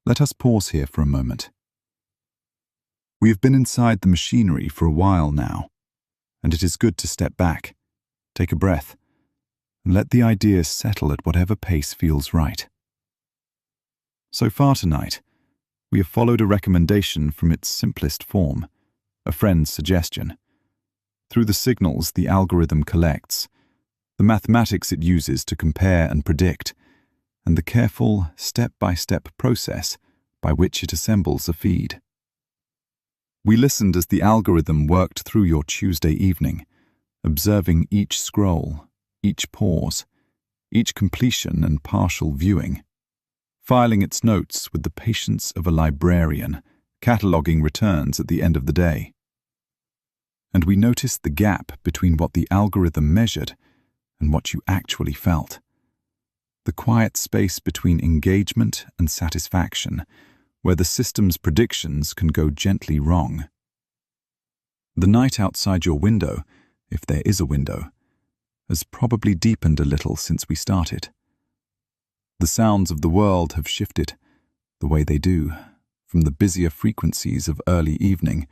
Let us pause here for a moment. We have been inside the machinery for a while now, and it is good to step back, take a breath, and let the ideas settle at whatever pace feels right. So far tonight, we have followed a recommendation from its simplest form, a friend's suggestion. Through the signals the algorithm collects, the mathematics it uses to compare and predict, and the careful, step-by-step process by which it assembles a feed. We listened as the algorithm worked through your Tuesday evening, observing each scroll, each pause, each completion and partial viewing, filing its notes with the patience of a librarian, cataloguing returns at the end of the day. And we noticed the gap between what the algorithm measured and what you actually felt. The quiet space between engagement and satisfaction, where the system's predictions can go gently wrong. The night outside your window, if there is a window, has probably deepened a little since we started. The sounds of the world have shifted, the way they do, from the busier frequencies of early evening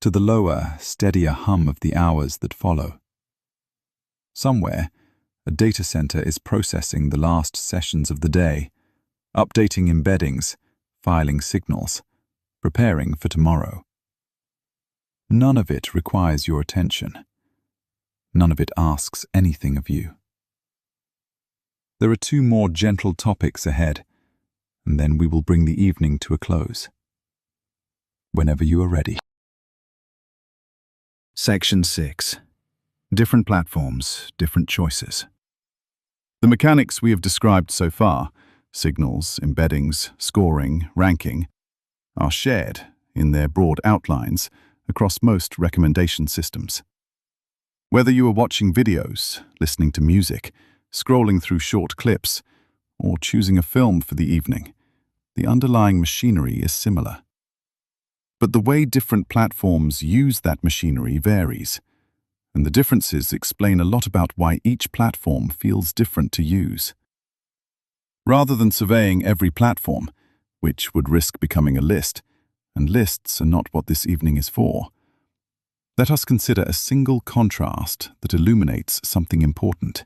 to the lower, steadier hum of the hours that follow. Somewhere, a data center is processing the last sessions of the day, updating embeddings, filing signals, preparing for tomorrow. None of it requires your attention. None of it asks anything of you. There are 2 more gentle topics ahead, and then we will bring the evening to a close. Whenever you are ready. Section 6. Different platforms, different choices. The mechanics we have described so far, signals, embeddings, scoring, ranking, are shared, in their broad outlines, across most recommendation systems. Whether you are watching videos, listening to music, scrolling through short clips, or choosing a film for the evening, the underlying machinery is similar. But the way different platforms use that machinery varies, and the differences explain a lot about why each platform feels different to use. Rather than surveying every platform, which would risk becoming a list, and lists are not what this evening is for, let us consider a single contrast that illuminates something important.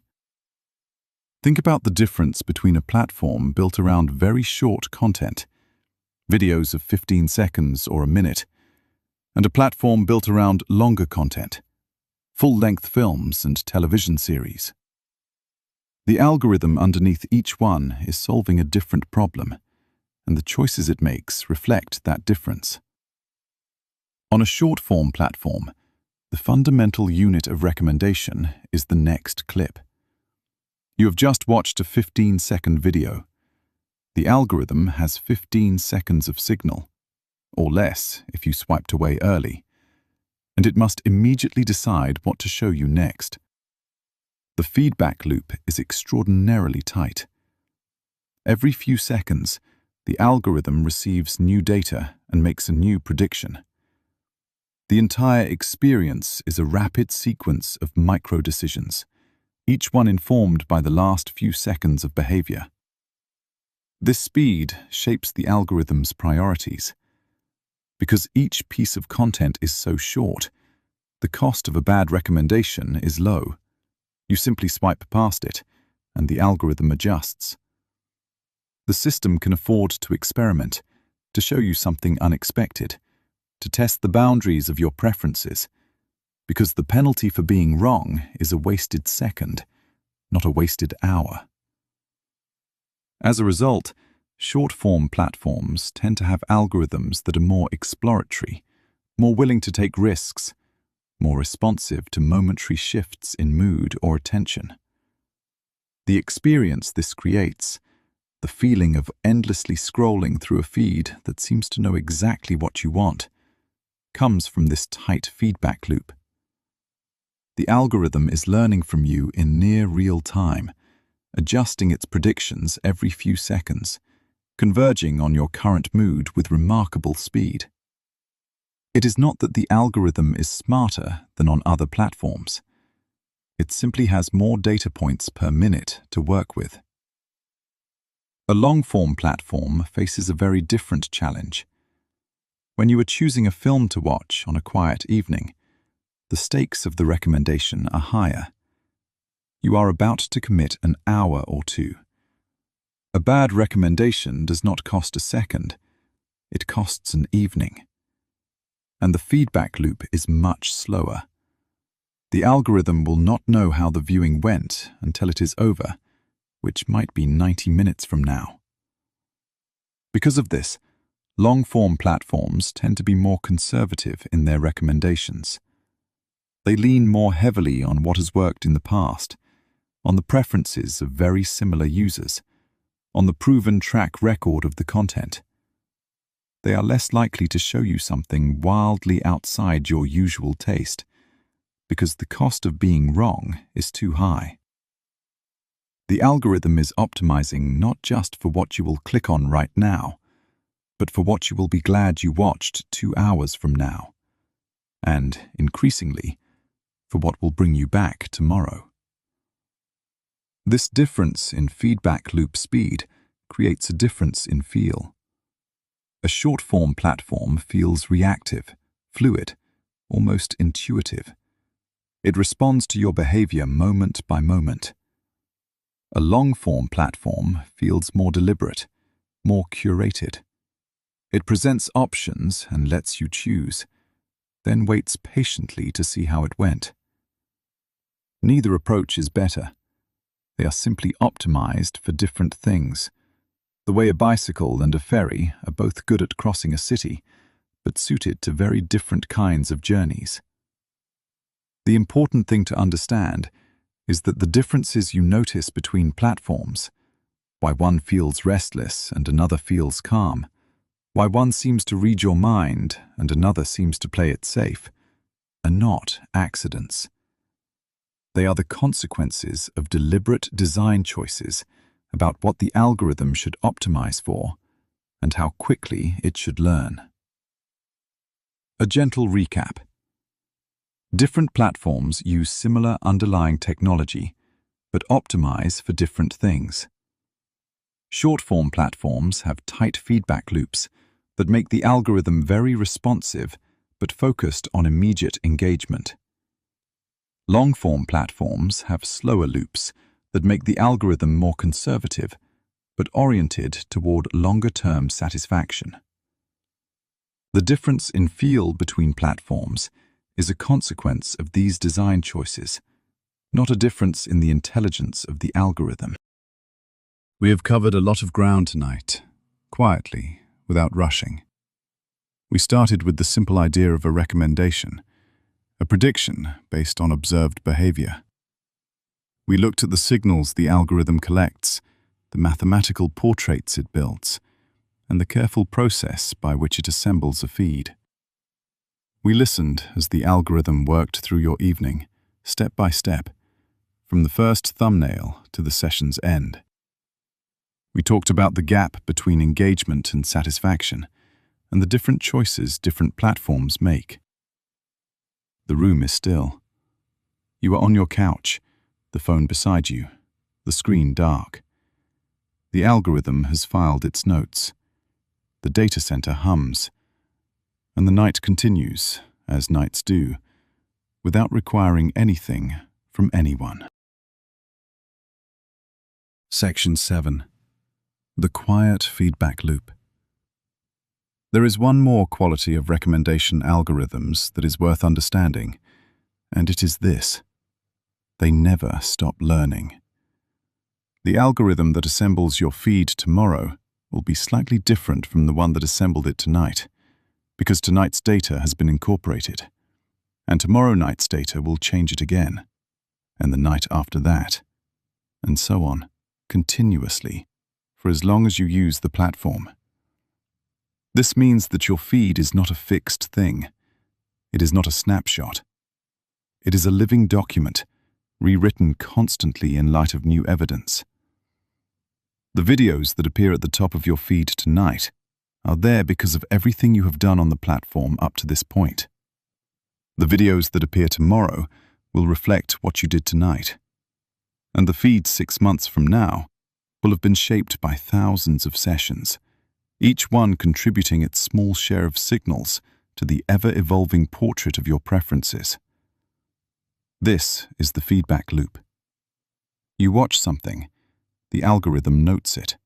Think about the difference between a platform built around very short content, videos of 15 seconds or a minute, and a platform built around longer content, full-length films and television series. The algorithm underneath each one is solving a different problem, and the choices it makes reflect that difference. On a short-form platform, the fundamental unit of recommendation is the next clip. You have just watched a 15-second video. The algorithm has 15 seconds of signal, or less if you swiped away early, and it must immediately decide what to show you next. The feedback loop is extraordinarily tight. Every few seconds, the algorithm receives new data and makes a new prediction. The entire experience is a rapid sequence of micro-decisions, each one informed by the last few seconds of behavior. This speed shapes the algorithm's priorities. Because each piece of content is so short, the cost of a bad recommendation is low. You simply swipe past it, and the algorithm adjusts. The system can afford to experiment, to show you something unexpected, to test the boundaries of your preferences, because the penalty for being wrong is a wasted second, not a wasted hour. As a result, short-form platforms tend to have algorithms that are more exploratory, more willing to take risks, more responsive to momentary shifts in mood or attention. The experience this creates, the feeling of endlessly scrolling through a feed that seems to know exactly what you want, comes from this tight feedback loop. The algorithm is learning from you in near real time, adjusting its predictions every few seconds, converging on your current mood with remarkable speed. It is not that the algorithm is smarter than on other platforms. It simply has more data points per minute to work with. A long-form platform faces a very different challenge. When you are choosing a film to watch on a quiet evening, the stakes of the recommendation are higher. You are about to commit an hour or two. A bad recommendation does not cost a second, it costs an evening. And the feedback loop is much slower. The algorithm will not know how the viewing went until it is over, which might be 90 minutes from now. Because of this, long-form platforms tend to be more conservative in their recommendations. They lean more heavily on what has worked in the past, on the preferences of very similar users, on the proven track record of the content. They are less likely to show you something wildly outside your usual taste, because the cost of being wrong is too high. The algorithm is optimizing not just for what you will click on right now, but for what you will be glad you watched 2 hours from now, and, increasingly, for what will bring you back tomorrow. This difference in feedback loop speed creates a difference in feel. A short-form platform feels reactive, fluid, almost intuitive. It responds to your behavior moment by moment. A long-form platform feels more deliberate, more curated. It presents options and lets you choose, then waits patiently to see how it went. Neither approach is better. They are simply optimized for different things. The way a bicycle and a ferry are both good at crossing a city, but suited to very different kinds of journeys. The important thing to understand is that the differences you notice between platforms, why one feels restless and another feels calm, why one seems to read your mind and another seems to play it safe, are not accidents. They are the consequences of deliberate design choices about what the algorithm should optimize for and how quickly it should learn. A gentle recap. Different platforms use similar underlying technology, but optimize for different things. Short-form platforms have tight feedback loops that make the algorithm very responsive but focused on immediate engagement. Long-form platforms have slower loops that make the algorithm more conservative but oriented toward longer-term satisfaction. The difference in feel between platforms is a consequence of these design choices, not a difference in the intelligence of the algorithm. We have covered a lot of ground tonight, quietly, without rushing. We started with the simple idea of a recommendation, a prediction based on observed behavior. We looked at the signals the algorithm collects, the mathematical portraits it builds, and the careful process by which it assembles a feed. We listened as the algorithm worked through your evening, step by step, from the first thumbnail to the session's end. We talked about the gap between engagement and satisfaction, and the different choices different platforms make. The room is still. You are on your couch, the phone beside you, the screen dark. The algorithm has filed its notes. The data center hums, and the night continues, as nights do, without requiring anything from anyone. Section 7. The quiet feedback loop. There is one more quality of recommendation algorithms that is worth understanding, and it is this: they never stop learning. The algorithm that assembles your feed tomorrow will be slightly different from the one that assembled it tonight, because tonight's data has been incorporated, and tomorrow night's data will change it again, and the night after that, and so on, continuously, for as long as you use the platform. This means that your feed is not a fixed thing. It is not a snapshot. It is a living document, rewritten constantly in light of new evidence. The videos that appear at the top of your feed tonight are there because of everything you have done on the platform up to this point. The videos that appear tomorrow will reflect what you did tonight. And the feed 6 months from now will have been shaped by thousands of sessions, each one contributing its small share of signals to the ever-evolving portrait of your preferences. This is the feedback loop. You watch something, the algorithm notes it.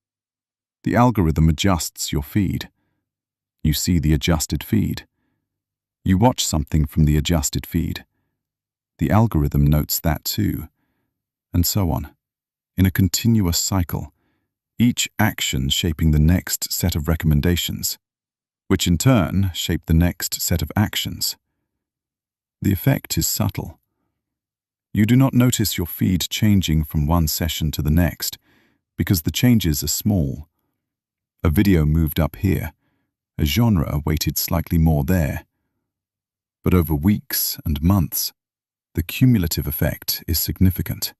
The algorithm adjusts your feed. You see the adjusted feed. You watch something from the adjusted feed. The algorithm notes that too, and so on, in a continuous cycle, each action shaping the next set of recommendations, which in turn shape the next set of actions. The effect is subtle. You do not notice your feed changing from one session to the next because the changes are small. A video moved up here, a genre weighted slightly more there. But over weeks and months, the cumulative effect is significant.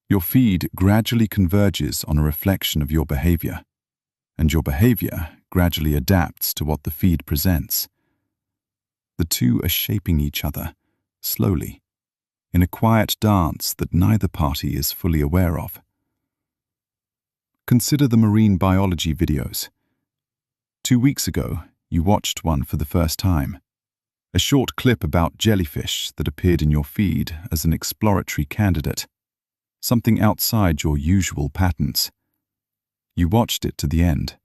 Your feed gradually converges on a reflection of your behavior, and your behavior gradually adapts to what the feed presents. The two are shaping each other, slowly, in a quiet dance that neither party is fully aware of. Consider the marine biology videos. 2 weeks ago, you watched one for the first time. A short clip about jellyfish that appeared in your feed as an exploratory candidate, something outside your usual patterns. You watched it to the end.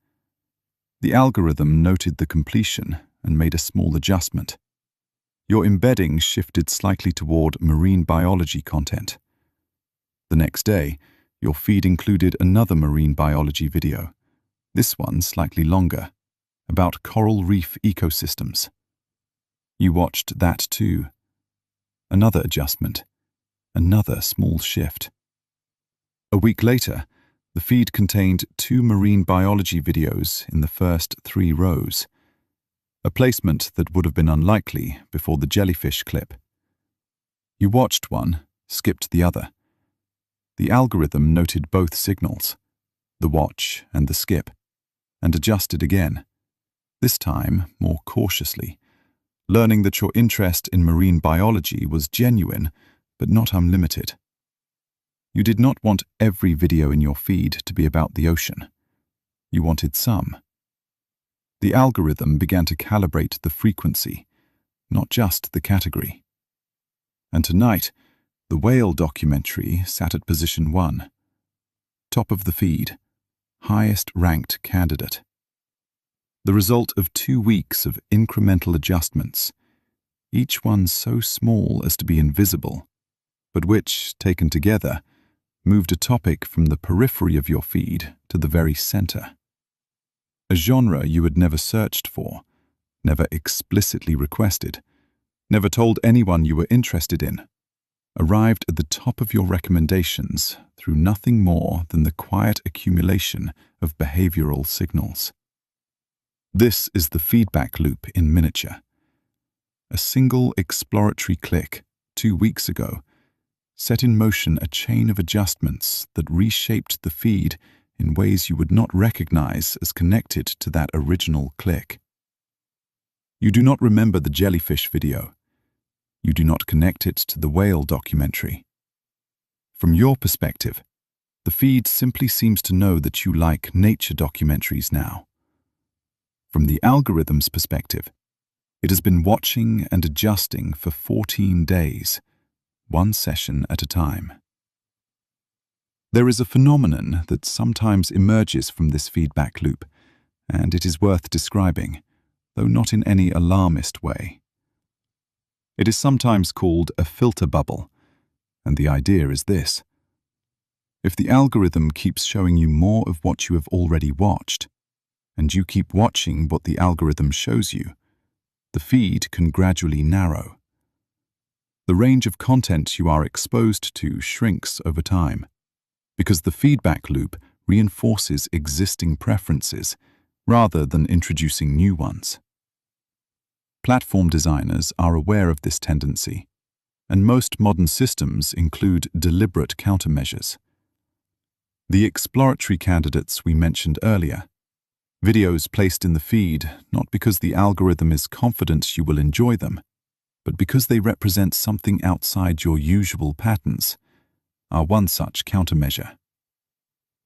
The algorithm noted the completion and made a small adjustment. Your embedding shifted slightly toward marine biology content. The next day, your feed included another marine biology video, this one slightly longer, about coral reef ecosystems. You watched that too. Another adjustment, another small shift. A week later, the feed contained 2 marine biology videos in the first 3 rows, a placement that would have been unlikely before the jellyfish clip. You watched one, skipped the other. The algorithm noted both signals, the watch and the skip, and adjusted again, this time more cautiously, learning that your interest in marine biology was genuine but not unlimited. You did not want every video in your feed to be about the ocean. You wanted some. The algorithm began to calibrate the frequency, not just the category. And tonight, the whale documentary sat at position 1, top of the feed, highest ranked candidate. The result of 2 weeks of incremental adjustments, each one so small as to be invisible, but which, taken together, moved a topic from the periphery of your feed to the very center. A genre you had never searched for, never explicitly requested, never told anyone you were interested in, arrived at the top of your recommendations through nothing more than the quiet accumulation of behavioral signals. This is the feedback loop in miniature. A single exploratory click 2 weeks ago set in motion a chain of adjustments that reshaped the feed in ways you would not recognize as connected to that original click. You do not remember the jellyfish video. You do not connect it to the whale documentary. From your perspective, the feed simply seems to know that you like nature documentaries now. From the algorithm's perspective, it has been watching and adjusting for 14 days, one session at a time. There is a phenomenon that sometimes emerges from this feedback loop, and it is worth describing, though not in any alarmist way. It is sometimes called a filter bubble, and the idea is this. If the algorithm keeps showing you more of what you have already watched, and you keep watching what the algorithm shows you, the feed can gradually narrow. The range of content you are exposed to shrinks over time, because the feedback loop reinforces existing preferences rather than introducing new ones. Platform designers are aware of this tendency, and most modern systems include deliberate countermeasures. The exploratory candidates we mentioned earlier, videos placed in the feed not because the algorithm is confident you will enjoy them, but because they represent something outside your usual patterns, are one such countermeasure.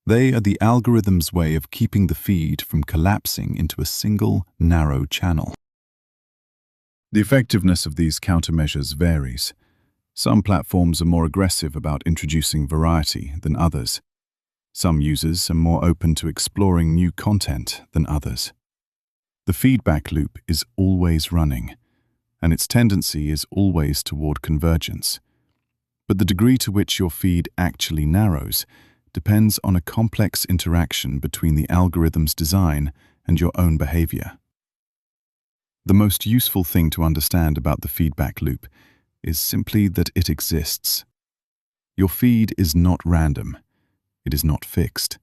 They are the algorithm's way of keeping the feed from collapsing into a single, narrow channel. The effectiveness of these countermeasures varies. Some platforms are more aggressive about introducing variety than others. Some users are more open to exploring new content than others. The feedback loop is always running, and its tendency is always toward convergence. But the degree to which your feed actually narrows depends on a complex interaction between the algorithm's design and your own behavior. The most useful thing to understand about the feedback loop is simply that it exists. Your feed is not random. It is not fixed.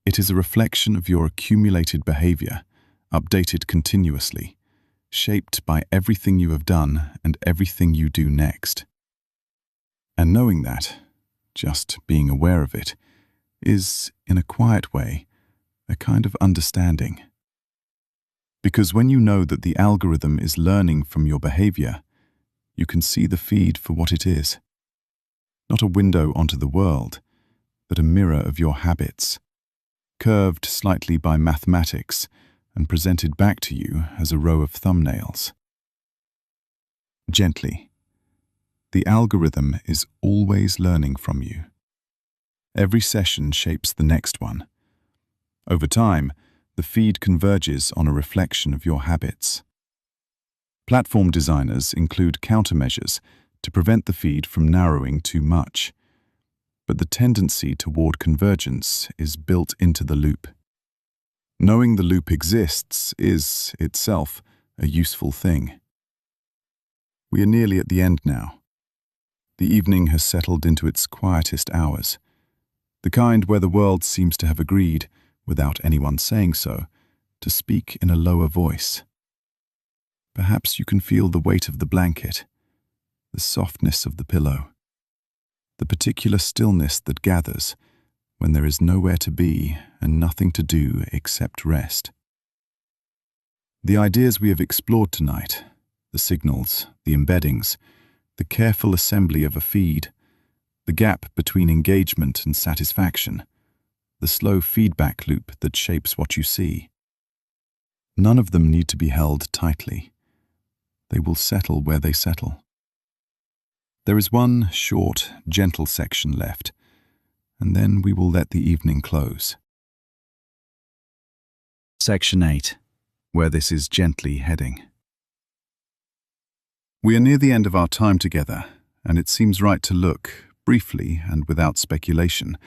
It is a reflection of your accumulated behavior, updated continuously, shaped by everything you have done and everything you do next. And knowing that, just being aware of it, is, in a quiet way, a kind of understanding. Because when you know that the algorithm is learning from your behavior, you can see the feed for what it is. Not a window onto the world, but a mirror of your habits, curved slightly by mathematics and presented back to you as a row of thumbnails. Gently. The algorithm is always learning from you. Every session shapes the next one. Over time, the feed converges on a reflection of your habits. Platform designers include countermeasures to prevent the feed from narrowing too much. But the tendency toward convergence is built into the loop. Knowing the loop exists is, itself, a useful thing. We are nearly at the end now. The evening has settled into its quietest hours, the kind where the world seems to have agreed, without anyone saying so, to speak in a lower voice. Perhaps you can feel the weight of the blanket, the softness of the pillow, the particular stillness that gathers when there is nowhere to be and nothing to do except rest. The ideas we have explored tonight, the signals, the embeddings, the careful assembly of a feed, the gap between engagement and satisfaction, the slow feedback loop that shapes what you see. None of them need to be held tightly. They will settle where they settle. There is one short, gentle section left, and then we will let the evening close. Section 8, where this is gently heading. We are near the end of our time together, and it seems right to look, briefly and without speculation,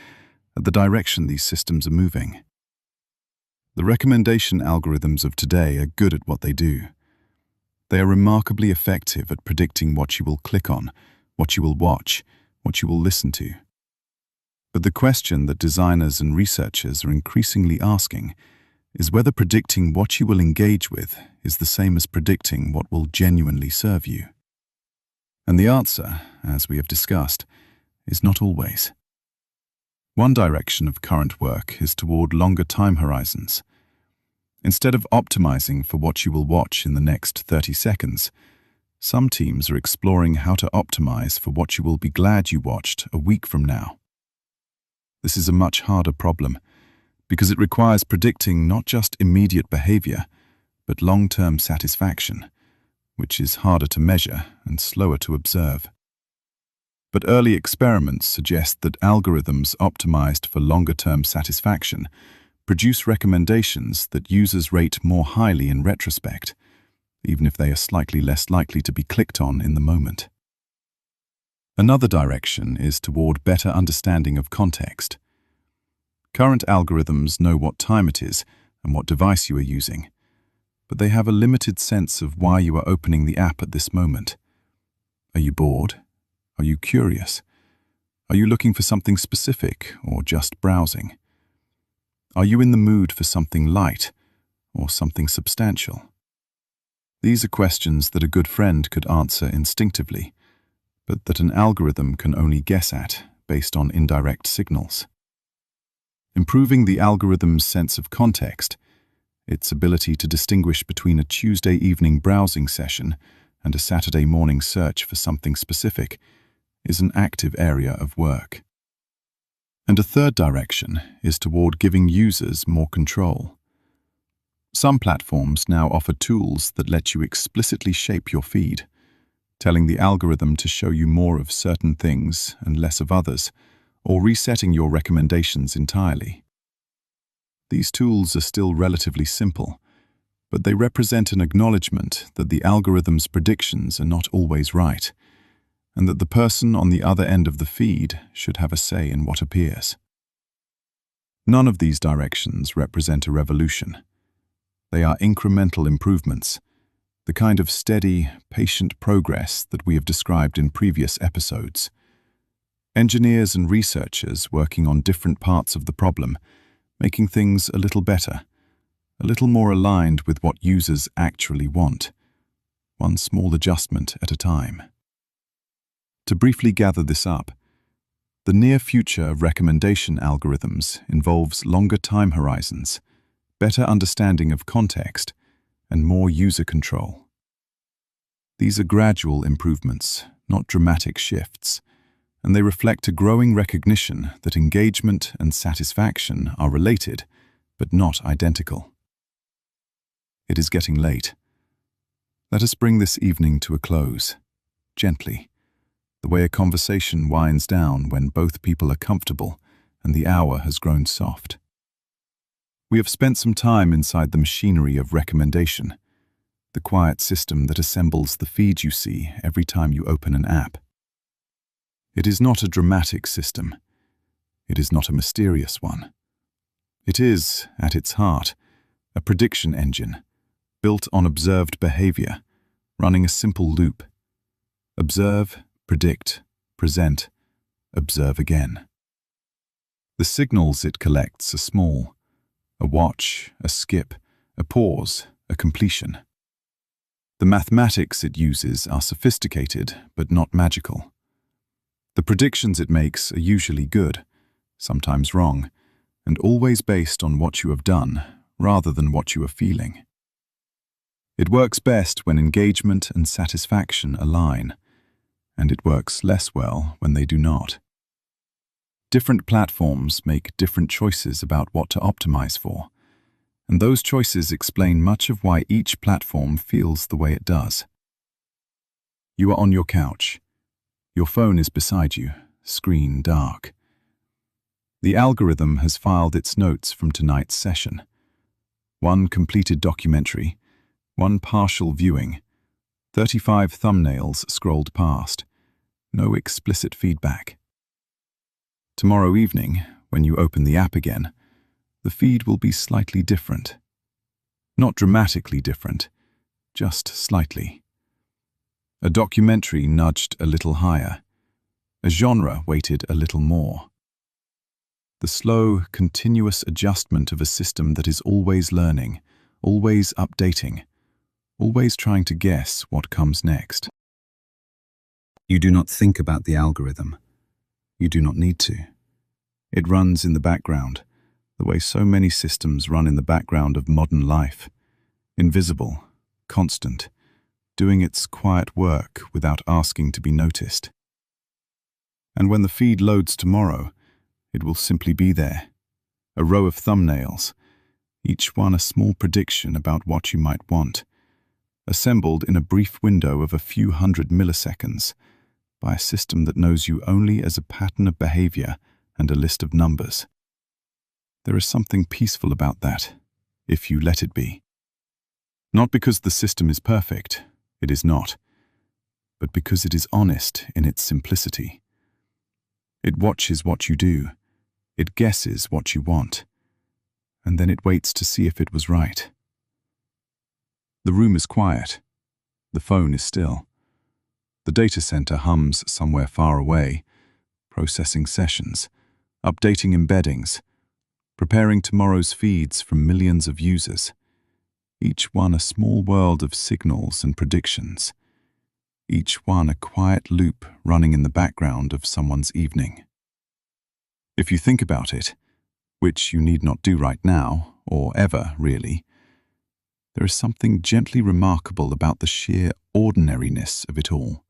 at the direction these systems are moving. The recommendation algorithms of today are good at what they do. They are remarkably effective at predicting what you will click on, what you will watch, what you will listen to. But the question that designers and researchers are increasingly asking is whether predicting what you will engage with is the same as predicting what will genuinely serve you. And the answer, as we have discussed, is not always. One direction of current work is toward longer time horizons. Instead of optimizing for what you will watch in the next 30 seconds, some teams are exploring how to optimize for what you will be glad you watched a week from now. This is a much harder problem, because it requires predicting not just immediate behavior, but long-term satisfaction, which is harder to measure and slower to observe. But early experiments suggest that algorithms optimized for longer-term satisfaction produce recommendations that users rate more highly in retrospect, even if they are slightly less likely to be clicked on in the moment. Another direction is toward better understanding of context. Current algorithms know what time it is and what device you are using, but they have a limited sense of why you are opening the app at this moment. Are you bored? Are you curious? Are you looking for something specific or just browsing? Are you in the mood for something light or something substantial? These are questions that a good friend could answer instinctively, but that an algorithm can only guess at based on indirect signals. Improving the algorithm's sense of context, its ability to distinguish between a Tuesday evening browsing session and a Saturday morning search for something specific, is an active area of work. And a third direction is toward giving users more control. Some platforms now offer tools that let you explicitly shape your feed, telling the algorithm to show you more of certain things and less of others, or resetting your recommendations entirely. These tools are still relatively simple, but they represent an acknowledgement that the algorithm's predictions are not always right, and that the person on the other end of the feed should have a say in what appears. None of these directions represent a revolution. They are incremental improvements, the kind of steady, patient progress that we have described in previous episodes. Engineers and researchers working on different parts of the problem, making things a little better, a little more aligned with what users actually want, one small adjustment at a time. To briefly gather this up, the near future of recommendation algorithms involves longer time horizons, better understanding of context, and more user control. These are gradual improvements, not dramatic shifts, and they reflect a growing recognition that engagement and satisfaction are related but not identical. It is getting late. Let us bring this evening to a close, gently, the way a conversation winds down when both people are comfortable and the hour has grown soft. We have spent some time inside the machinery of recommendation, the quiet system that assembles the feed you see every time you open an app. It is not a dramatic system. It is not a mysterious one. It is, at its heart, a prediction engine, built on observed behavior, running a simple loop. Observe, predict, present, observe again. The signals it collects are small: a watch, a skip, a pause, a completion. The mathematics it uses are sophisticated but not magical. The predictions it makes are usually good, sometimes wrong, and always based on what you have done rather than what you are feeling. It works best when engagement and satisfaction align, and it works less well when they do not. Different platforms make different choices about what to optimize for, and those choices explain much of why each platform feels the way it does. You are on your couch. Your phone is beside you, screen dark. The algorithm has filed its notes from tonight's session. One completed documentary, one partial viewing, 35 thumbnails scrolled past, no explicit feedback. Tomorrow evening, when you open the app again, the feed will be slightly different. Not dramatically different, just slightly. A documentary nudged a little higher. A genre weighted a little more. The slow, continuous adjustment of a system that is always learning, always updating, always trying to guess what comes next. You do not think about the algorithm. You do not need to. It runs in the background, the way so many systems run in the background of modern life. Invisible, constant, doing its quiet work without asking to be noticed. And when the feed loads tomorrow, it will simply be there. A row of thumbnails, each one a small prediction about what you might want, assembled in a brief window of a few hundred milliseconds by a system that knows you only as a pattern of behavior and a list of numbers. There is something peaceful about that, if you let it be. Not because the system is perfect, it is not, but because it is honest in its simplicity. It watches what you do, it guesses what you want, and then it waits to see if it was right. The room is quiet. The phone is still. The data center hums somewhere far away, processing sessions, updating embeddings, preparing tomorrow's feeds from millions of users, each one a small world of signals and predictions, each one a quiet loop running in the background of someone's evening. If you think about it, which you need not do right now, or ever really, there is something gently remarkable about the sheer ordinariness of it all.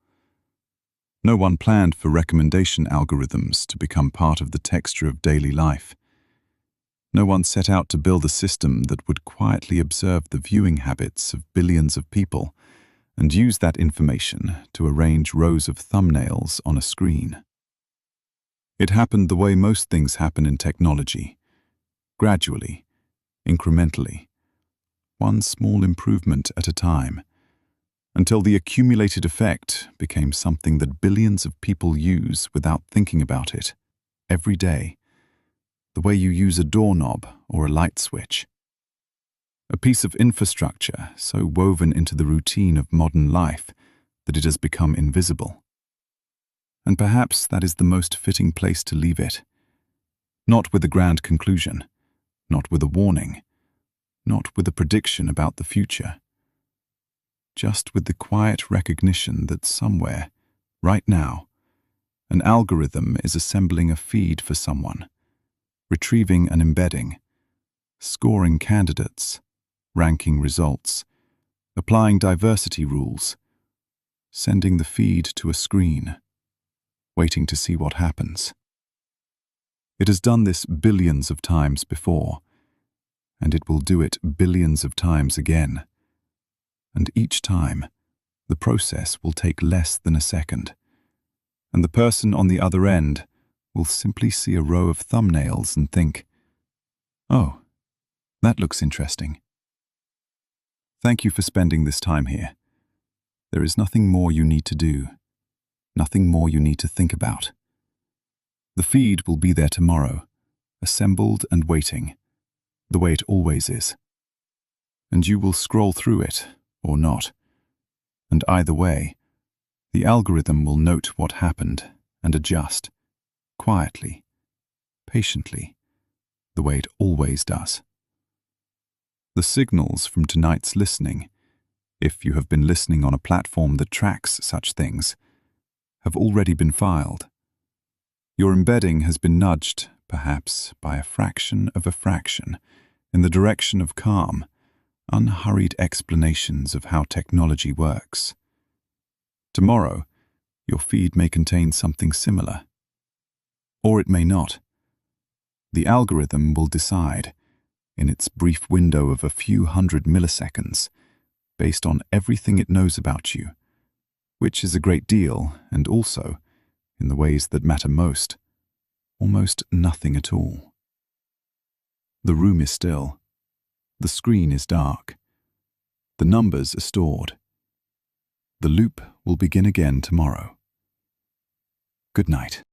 No one planned for recommendation algorithms to become part of the texture of daily life. No one set out to build a system that would quietly observe the viewing habits of billions of people and use that information to arrange rows of thumbnails on a screen. It happened the way most things happen in technology, gradually, incrementally, one small improvement at a time, until the accumulated effect became something that billions of people use without thinking about it, every day, the way you use a doorknob or a light switch. A piece of infrastructure so woven into the routine of modern life that it has become invisible. And perhaps that is the most fitting place to leave it. Not with a grand conclusion, not with a warning, not with a prediction about the future. Just with the quiet recognition that somewhere, right now, an algorithm is assembling a feed for someone, retrieving an embedding, scoring candidates, ranking results, applying diversity rules, sending the feed to a screen, waiting to see what happens. It has done this billions of times before, and it will do it billions of times again. And each time, the process will take less than a second, and the person on the other end will simply see a row of thumbnails and think, "Oh, that looks interesting." Thank you for spending this time here. There is nothing more you need to do, nothing more you need to think about. The feed will be there tomorrow, assembled and waiting, the way it always is. And you will scroll through it, or not. And either way, the algorithm will note what happened and adjust, quietly, patiently, the way it always does. The signals from tonight's listening, if you have been listening on a platform that tracks such things, have already been filed. Your embedding has been nudged, perhaps by a fraction of a fraction, in the direction of calm, unhurried explanations of how technology works. Tomorrow, your feed may contain something similar. Or it may not. The algorithm will decide, in its brief window of a few hundred milliseconds, based on everything it knows about you, which is a great deal, and also, in the ways that matter most, almost nothing at all. The room is still. The screen is dark. The numbers are stored. The loop will begin again tomorrow. Good night.